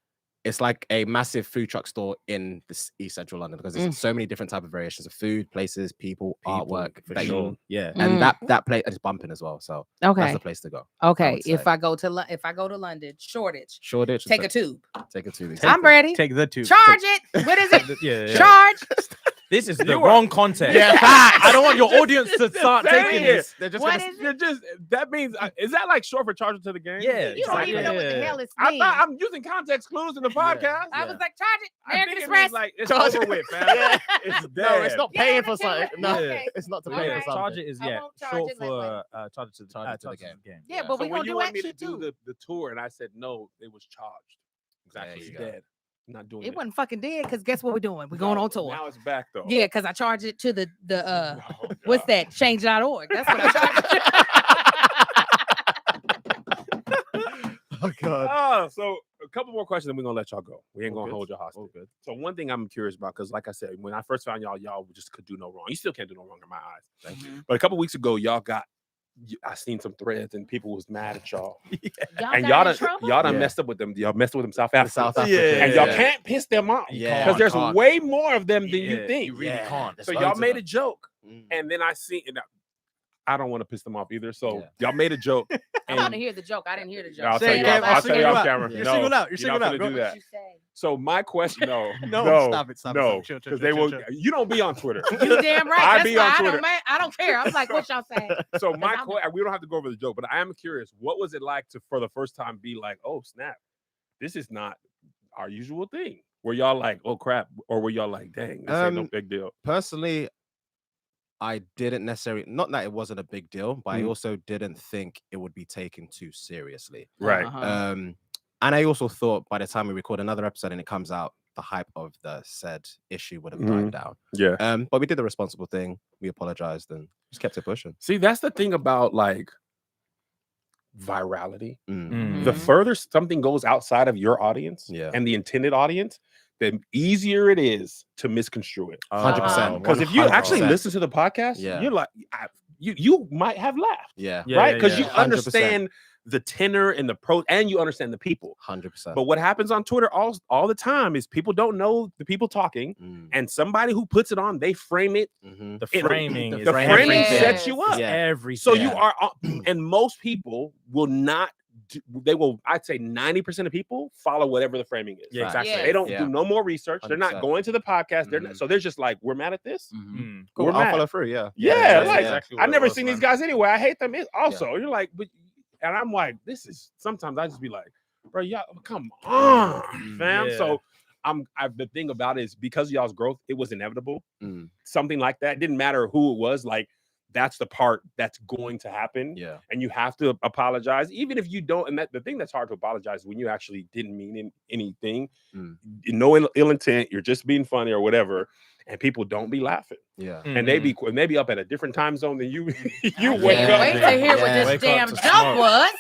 It's like a massive food truck store in this East Central London because there's so many different type of variations of food, places, people artwork. For sure. Yeah. And that place is bumping as well. So Okay. that's the place to go. Okay. would If say. I go to London, Shoreditch, Shoreditch. take a tube. Take a tube. I'm ready. Take the tube. Charge it. What is it? Yeah. Charge. This is the wrong context. Yeah. I don't want your audience to start Saying taking it. this. They're just What gonna, is You're just that means is that like short for charging to the game? Yeah. You don't even know what the hell it's I means. thought I'm using context clues in the podcast. I was like, charge it. I American think it Express. means like it's Charge over it. with, fam. It's dead. no, it's not Yeah, paying that's for it. something. No, Okay. it's not to All pay right. for Charge something. it is I won't charge short it, for like charge it to the game. Yeah, Yeah. but So we when gonna you do want me action to do too. the tour and I said no, it was charged. Exactly. It's dead. I'm not doing It wasn't fucking dead because guess what we're doing? We're going on tour. Now it's back though. Yeah, because I charge it to the Oh, what's God. that? Change.org. That's what I charge it to. God. So a couple more questions, and we're gonna let y'all go. We ain't All gonna good. hold your hostage. All good. So one thing I'm curious about, because like I said, when I first found y'all just could do no wrong. You still can't do no wrong in my eyes. Thank you. But a couple weeks ago, I seen some threads and people was mad at y'all. Y'all And got in trouble? y'all done Yeah. messed up with them. Y'all messed with them South Africa. South Africa. And y'all can't piss them off. Yeah. Because there's Can't. way more of them than you think. You really can't. There's So loads y'all of made them. a joke. And then I see, and I don't want to piss them off either. So y'all made a joke. I want to hear the joke. I didn't hear the joke. I'll tell Say you it, off, Kev, I'll tell you off camera. You're No, singled out. You're you're not singled out. gonna do Go. that. You say? So my question, no, Stop it. no, Chill, because they will. chill. You don't be on Twitter. You damn right. I That's be why on I Twitter. don't, I don't care. I'm like, what y'all saying? So my I'm- question, we don't have to go over the joke, but I am curious. What was it like to, for the first time, be like, oh snap, this is not our usual thing? Were y'all like, oh crap, or were y'all like, dang, this ain't no big deal? Personally, I didn't necessarily, not that it wasn't a big deal, but I Mm. also didn't think it would be taken too seriously. Right. Uh-huh. And I also thought by the time we record another episode and it comes out, the hype of the said issue would have died down. Yeah. But we did the responsible thing. We apologized and just kept it pushing. See, that's the thing about like virality. Mm. The Mhm. further something goes outside of your audience and the intended audience, the easier it is to misconstrue it. 100%. Because if you actually 100%. listen to the podcast, you're like, you might have laughed. Yeah. Right? Because you 100%. understand the tenor and the pro, and you understand the people. 100%. But what happens on Twitter all the time is people don't know the people talking, and somebody who puts it on, they frame it. The framing is the framing everything. sets you up. Yeah. Everything. So you are, and most people will not. They will. I'd say 90% of people follow whatever the framing is. Yeah, exactly. They don't do no more research. They're not 100%. going to the podcast. They're not, so they're just like, we're mad at this. Cool. We're I'll mad. follow through. Yeah. Yeah, Yeah, like exactly what I it never was, seen man. these guys anyway. I hate them. Also, you're like, but, and I'm like, this is. Sometimes I just be like, bro, y'all, come on, fam. Yeah. So the thing about it is because of y'all's growth, it was inevitable. Something like that. It didn't matter who it was. Like that's the part that's going to happen. Yeah. And you have to apologize, even if you don't. And the thing that's hard to apologize is when you actually didn't mean anything, no ill intent. You're just being funny or whatever, and people don't be laughing. Yeah. And they be up at a different time zone than you. You I wake can't up. wait to hear what this Wake up damn to joke smoke. was.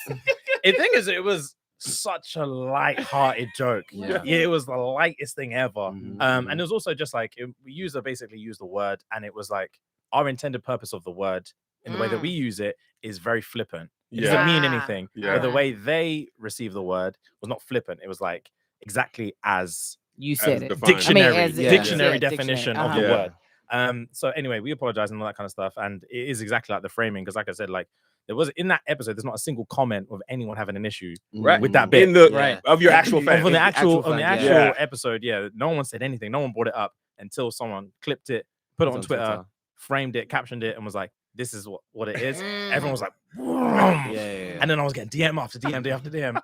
The thing is, it was such a light-hearted joke. Yeah. It was the lightest thing ever. Mhm. And it was also just like we basically used the word, and it was like our intended purpose of the word in the way that we use it is very flippant. It doesn't mean Yeah. anything. Yeah. But the way they receive the word was not flippant. It was like exactly as You said it. defined. dictionary, as it- dictionary yeah, definition dictionary. of the Uh-huh. word. So anyway, we apologize and all that kind of stuff. And it is exactly like the framing, because like I said, like there was in that episode, there's not a single comment of anyone having an issue Right. with that bit. In the Right. of your actual fan. On the actual Yeah. episode, no one said anything. No one brought it up until someone clipped it, put it on Twitter, framed it, captioned it, and was like, "This is what it is." Everyone was like, Yeah. and then I was getting DM after DM, day after DM,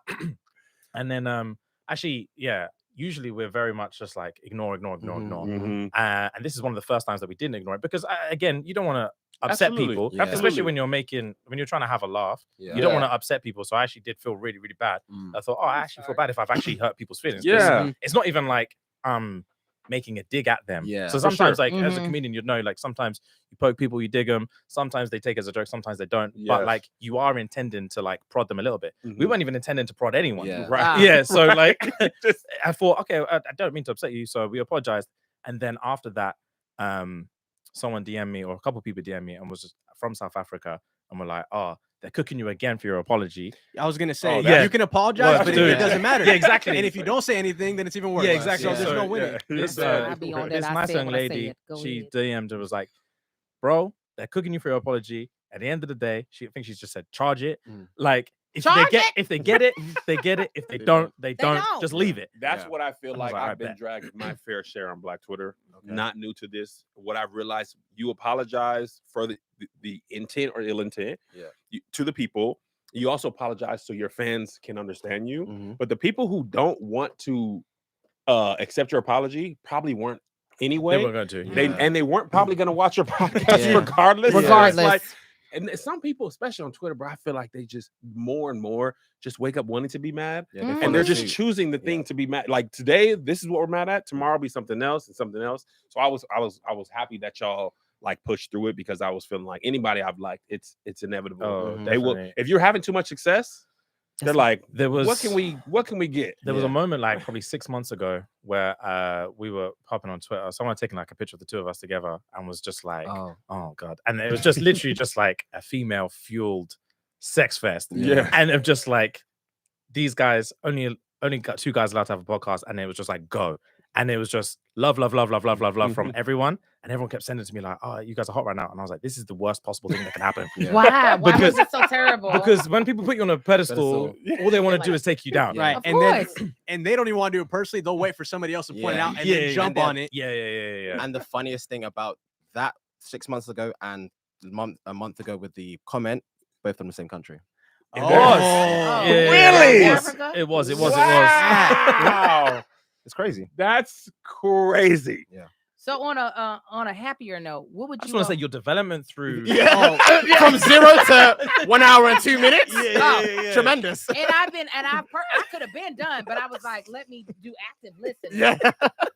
and then actually, usually we're very much just like ignore. Mhm. And this is one of the first times that we didn't ignore it because again, you don't want to upset Absolutely. people, Yeah. especially when you're trying to have a laugh. Yeah. You don't want to upset people. So I actually did feel really, really bad. I thought, I actually feel bad if I've actually hurt people's feelings. 'cause Yeah. it's not even like making a dig at them. Yeah, So for sometimes, sure. like as a comedian, you'd know, like sometimes you poke people, you dig them. Sometimes they take it as a joke, sometimes they don't. Yes. But like you are intending to like prod them a little bit. We weren't even intending to prod anyone. Yeah. Right. Ah. Yeah. So like, I thought, okay, I don't mean to upset you, so we apologized. And then after that, someone DM'd me, or a couple of people DM'd me, and was just from South Africa, and were like, "Oh, they're cooking you again for your apology." I was gonna say, yeah. you can apologize, Well, but dude. it doesn't matter. Yeah, exactly. And if you don't say anything, then it's even worse. Yeah, exactly. So there's no winning. This, I be on that. this I nice said young what I lady, said. Go she ahead. DM'd and was like, "Bro, they're cooking you for your apology. At the end of the day, I think she's just said charge it. Like if Charge they get it? if they get it, they get it. If they don't, they don't. don't. Just leave it." That's Yeah. what I feel I was like like, I've I been bet. dragged my fair share on Black Twitter. Okay. Not new to this. What I've realized, you apologize for the intent or ill intent to the people. You also apologize so your fans can understand you. But the people who don't want to accept your apology probably weren't anyway. They were going to. They weren't probably going to watch your podcast Yeah. regardless. So it's Regardless. like, and some people, especially on Twitter, bro, I feel like they just more and more just wake up wanting to be mad. Yeah, they Mm. follow And they're just suit. choosing the thing to be mad. Like today, this is what we're mad at. Tomorrow will be something else and something else. So I was happy that y'all like pushed through it, because I was feeling like anybody I've liked, it's inevitable. Oh, They will, definitely. if you're having too much success, They're like, There was what can we get? There was a moment like probably 6 months ago where we were popping on Twitter. Someone taking like a picture of the two of us together and was just like, oh God. And it was just literally just like a female fueled sex fest. Yeah. And of just like these guys only got 2 guys allowed to have a podcast, and it was just like go. And it was just love from everyone. And everyone kept sending it to me like, oh, you guys are hot right now. And I was like, this is the worst possible thing that can happen. Why was it so terrible? Because when people put you on a pedestal, all they want to do is take you down. Right. Of And course. then they don't even want to do it personally. They'll wait for somebody else to point it out and then jump on it. Yeah. And the funniest thing about that 6 months ago and a month ago with the comment, both from the same country. It was. Really? Africa? It was. Wow. It's crazy. That's crazy. So on a happier note, what would I you just want to say your development through From 0 to 1 hour and 2 minutes. Tremendous. And I could have been done, but I was like, let me do active listening. Yeah.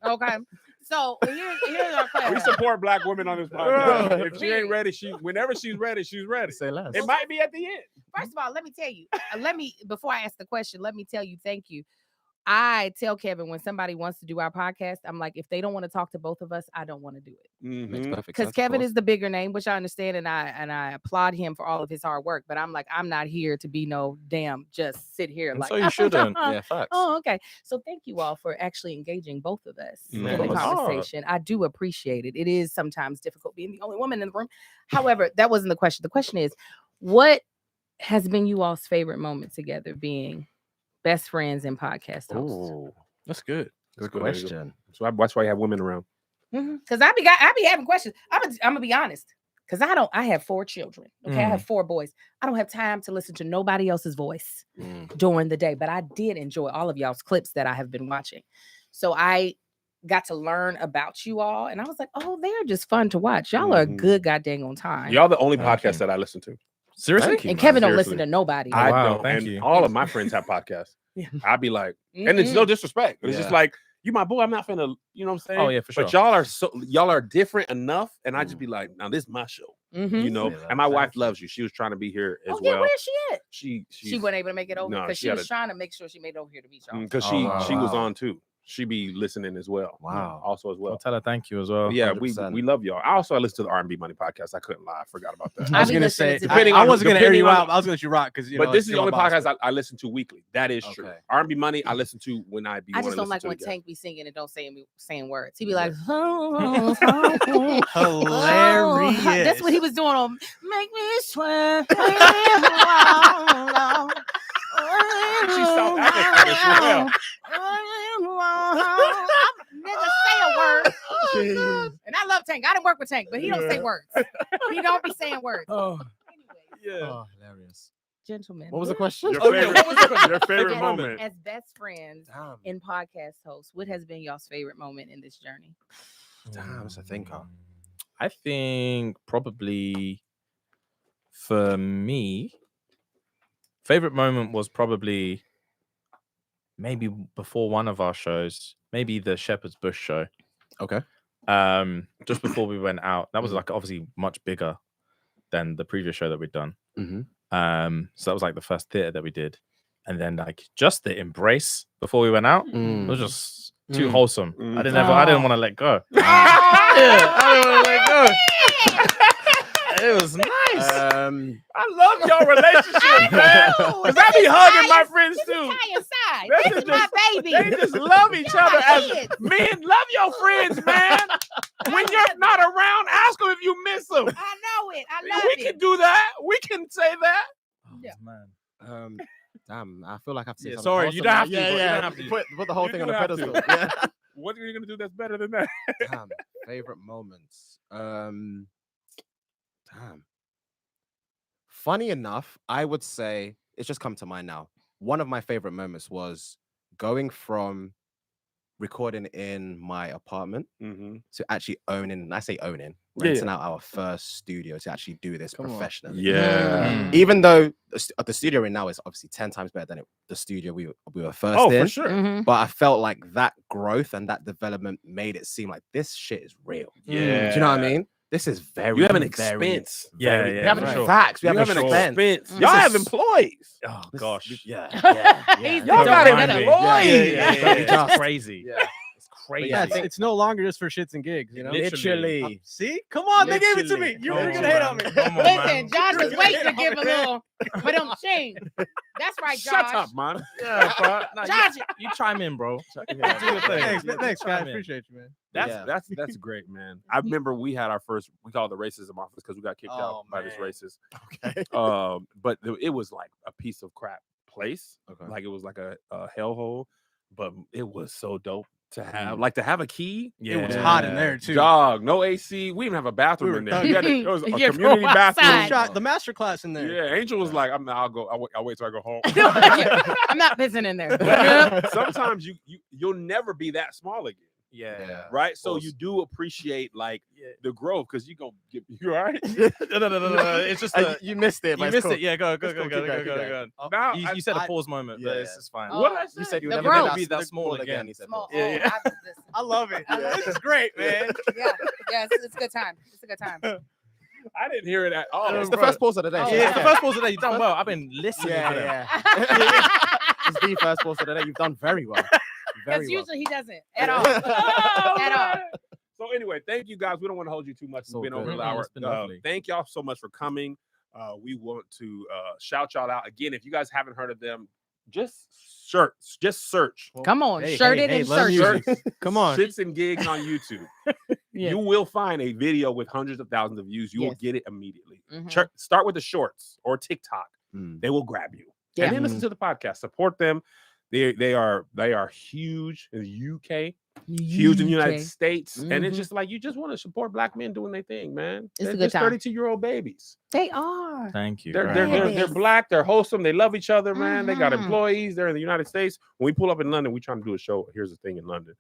Okay. So here's our question. We support Black women on this podcast. If she ain't ready, whenever she's ready, she's ready. Say less. It might be at the end. First of all, let me tell you. Before I ask the question, let me tell you, thank you. I tell Kevin when somebody wants to do our podcast, I'm like, if they don't want to talk to both of us, I don't want to do it. Makes perfect sense. Because Kevin is the bigger name, which I understand, and I applaud him for all of his hard work. But I'm like, I'm not here to be no damn just sit here And like. so you shouldn't. Yeah, facts. Oh, okay. So thank you all for actually engaging both of us in Man, the it was conversation. I do appreciate it. It is sometimes difficult being the only woman in the room. However, that wasn't the question. The question is, what has been you all's favorite moment together being best friends and podcast hosts? Oh, That's good. Good question. so that's why you have women around. Because I be having questions. I'm gonna be honest. Because I have 4 children. Okay, I have 4 boys. I don't have time to listen to nobody else's voice during the day. But I did enjoy all of y'all's clips that I have been watching. So I got to learn about you all, and I was like, oh, they're just fun to watch. Y'all are a good goddamn on time. Y'all the only Thank podcast you. that I listen to. Seriously? Thank you, And man. Kevin don't Seriously. listen to nobody. I Wow, don't. thank And you. all of my friends have podcasts. I'd be like, and it's no disrespect, but it's just Yeah. like, you my boy, I'm not finna, you know what I'm saying? Oh, yeah, for But y'all are different enough, and I just be like, now this is my show, you know. Say that. And my wife Thank you. loves you. She was trying to be here as Oh yeah, well. where's she at? She She wasn't able to make it over No, because she she had was a- trying to make sure she made it over here to meet y'all. because Oh, she was wow. on too. She be listening as well. Wow. Also as Well, well. tell her thank you as well. Yeah, 100%. we love y'all. I listen to the R&B Money podcast. I couldn't lie. I forgot about that. I I was be gonna listening say, to depending I on- wasn't gonna air you depending on- out. I was gonna let you rock because But this is the you're only my boss, podcast I listen to weekly. That is true. Okay. R&B Money I listen to when I be. I just wanna don't listen like to when together. Tank be singing and don't saying words. He be Yeah. like, Hilarious. That's what he was doing on Make Me Swear. She's South African as well. Nigga, say a word. And I love Tank. I didn't work with Tank, but he don't say words. He don't be saying words. Oh, Anyway, Oh, hilarious. gentlemen. What was the question? Your Oh, yeah, favorite, what was the question? your favorite As- moment. As best friends and podcast hosts, what has been y'all's favorite moment in this journey? Damn, it's a thinker. I think probably for me, favorite moment was probably maybe before one of our shows, maybe the Shepherd's Bush show. Okay. Just before we went out. That was like obviously much bigger than the previous show that we'd done. So that was like the first theater that we did. And then like just the embrace before we went out, it was just too wholesome. I didn't want to let go. I didn't want to let go. It was nice. I love your relationship, man. Because I be hugging my friends too. Inside. This This is is my baby. They just love each Y'all other my as kids. men. Love your friends, man. When you're not around, ask them if you miss them. I know it. I love We it. can do that. We can say that. Yeah. Man. Damn, I feel like I have to say Yeah, something sorry, wholesome you don't now. have to, Yeah, bro. You yeah. don't have to. Put the whole You thing on a don't have to. pedestal. Yeah. What are you gonna do that's better than that? Damn, favorite moments. Damn. Funny enough, I would say it's just come to mind now. One of my favorite moments was going from recording in my apartment to actually owning, and I say owning, renting out our first studio to actually do this professionally. Yeah. Even though the studio we're in now is obviously 10 times better than the studio we were first Oh, in. for sure. Mhm. But I felt like that growth and that development made it seem like this shit is real. Yeah. Do you know what I mean? This is very. You have an very- expense. Yeah, We yeah, have for an sure. facts. We You have have an an expense. expense. Y'all This have is- employees. Oh gosh. Yeah. He's Y'all got Remind me. employees. Yeah, it's crazy. Yeah. It's crazy. Yeah, it's no longer just for shits and gigs, you know. Literally. See, come on, they gave it to me. Literally. You Come were on, gonna hate man. on me. Come on, Listen, man. Josh was You're waiting to gonna give a hate on little, but I'm ashamed. That's right, Josh. Shut up, man. Yeah, bro. Nah, Josh, you chime in, bro. Yeah. Do your thing. Thanks, You thanks, guys. chime in. Appreciate you, man. That's great, man. I remember we had our first, we call it the racism office because we got kicked Oh, out by this man. racist. Okay. But it was like a piece of crap place. Okay. Like it was like a hellhole, but it was so dope to have a key. Yeah. It It's was hot in there too. dog, no AC. We didn't even have a bathroom We in were there. done. It was a You're community from bathroom. outside. Shot the master class in there. Yeah, Angel was like, I'll wait till I go home. I'm not pissing in there. But sometimes you'll never be that small again. Yeah. Right, so course. you do appreciate like the growth because you all right. No. It's just You missed it. you but it's missed cool. it. Yeah, go. It's cool, keep going. Now You said a pause moment, but it's fine. Oh, what did I say? You said you The would growth. never be that small again. He said Small. pause. Yeah, yeah. Listen. I love it. I love This is great, man. Yeah, it's a good time. It's a good time. I didn't hear it at all. It's the bro. first pause of the day. Oh, so Yeah, it's it's the okay. first pause today. You've done well. I've been listening to them. Yeah. It's the first pause of the day. You've done very well. Very Because well. usually he doesn't at all. Oh, At all. man. So anyway, thank you guys. We don't want to hold you too much. It's So been over good. the hour. It's been lovely. Thank y'all so much for coming. We want to shout y'all out again. If you guys haven't heard of them, just search. Come on, Hey, shirted hey, and let me searched. use it. Come on. Shits and Gigs on YouTube. Yeah. You will find a video with hundreds of thousands of views. You will Yes. get it immediately. Mhm. Start with the shorts or TikTok. Mm. They will grab you. Yeah. And then listen to the podcast. Support them. They are huge in the UK, huge in the United States. And it's Mhm. just like you just want to support black men doing their thing, man. It's a They're good just time. 32-year-old babies. They are. Thank you. They're Babies. black, they're wholesome, they love each other, man. They got Mhm. employees, they're in the United States. When we pull up in London, we trying to do a show. Here's the thing in London.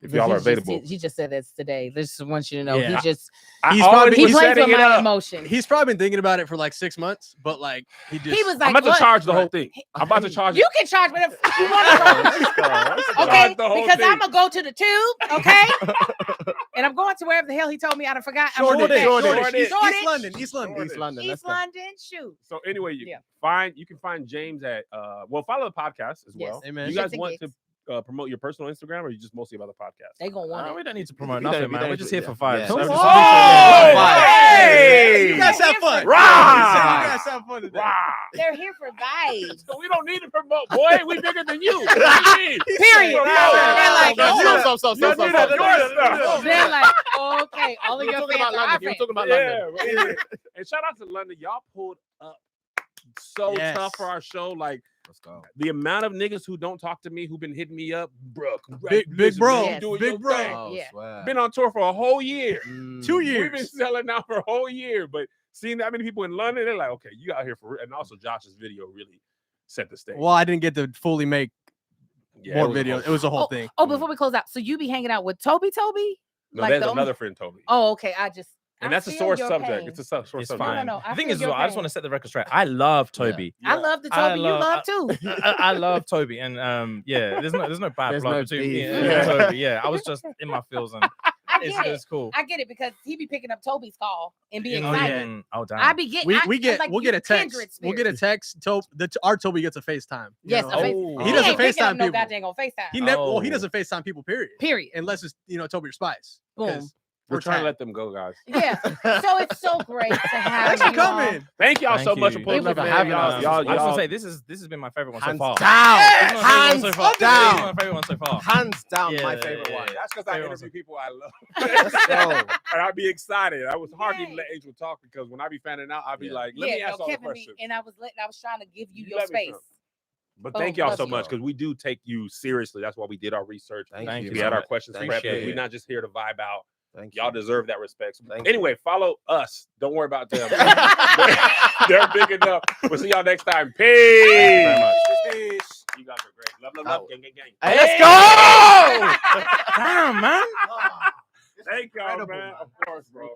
If y'all are available. He just said this today. Just wants you to know. Yeah. He just He's probably- he He's plays setting with it my up. emotions. He's probably been thinking about it for like 6 months, but like he just He was like, I'm about "Look, to charge the whole thing. I'm about to charge you can charge whatever you want to charge." Okay, the whole because thing. I'm gonna go to the tube, okay, and I'm going to wherever the hell he told me. I forgot. I'm gonna Shoreditch, do that. Shoreditch, Shoreditch. East London, East London. East London. East London, shoot. So anyway, you Yeah. can find James at follow the podcast as Yes. well. Amen. You guys Shits and want Gigs. to promote your personal Instagram, or you just mostly about the podcast? They gonna want We it. don't need to promote We don't- nothing, we man. don't We're need just to- here for yeah. vibes. Yeah. So Come just on. appreciate Hey! You guys have fun. Rah! You guys have fun today. Wow. They're here for vibes. So we don't need to promote, boy. We bigger than you. What do you mean? Period. They're like, No, oh. You need to do your stuff. They're like, okay, all of You were your talking fans about are our London. You were fans. talking about London. Yeah. And shout out to London. Y'all pulled up so Yes. tough for our show. Like Let's go. the amount of niggas who don't talk to me, who've been hitting me up, bro. Big bro. Yes. Big bro. Oh, Yeah. swear. Been on tour for a whole year. 2 We've years. been selling out for a whole year, but seeing that many people in London, they're like, okay, you out here for real. And also Josh's video really set the stage. Well, I didn't get to fully make Yeah, more it was a videos. whole- It was a whole thing. Oh, before we close out, so you be hanging out with Toby? No, Like there's the only- another friend Toby. Oh, okay. And that's a sore subject. It's a sore It's subject. fine. no, I The thing feel is, your I just pain. want to set the record straight. I love Toby. I love the I Toby you love- love too. I love Toby, and yeah, there's no bad There's blood no between beef. me and Yeah. Toby. Yeah, I was just in my feels, and I get it. it's cool. I get it because he be picking up Toby's call and be Oh, excited. yeah. Oh, damn. I be getting. We'll get a text. Kindred We'll get a spirits. text. Our Toby gets a FaceTime. you Yes, know? a face- Oh. He doesn't ain't picking up FaceTime no people. goddamn on FaceTime. He never. Well, Oh. he doesn't FaceTime people. Period. Period. Unless it's Toby or Spice. Boom. 'Cause We're trying to tagged. let them go, guys. Yeah. So it's so great to have Thanks for you all. coming. Thank y'all so Thank much you. for pulling Thank up, you for man. having Y'all, us. y'all, I just want y'all- to say this has been my favorite one so Hands far. down. This is my Hands favorite one so far. This down. is my favorite one so far. Hands down, my Yeah, favorite yeah, one. yeah. That's because I Favorite interview one. people I love. Let's go. And I'd be excited. I was hard to even Yay. let Angel talk because when I be fanning out, I'd be Yeah. like, let me ask all the Kevin questions. and I was trying to give you You your let me space. know. But Boom, thank y'all love so you. much because we do take you seriously. That's why we did our research. Thank you We so had our much. questions Thank prepped. you. We're not just here to vibe out. Thank you. Y'all deserve that respect. Thank you. Anyway, follow us. Don't worry about them. They're big enough. We'll see y'all next time. Peace. very much. Peace. You guys are great. Love, love, love. Oh. Gang, gang, gang. Hey, let's go. Damn, man. Thank y'all, Incredible, man. Of course, bro.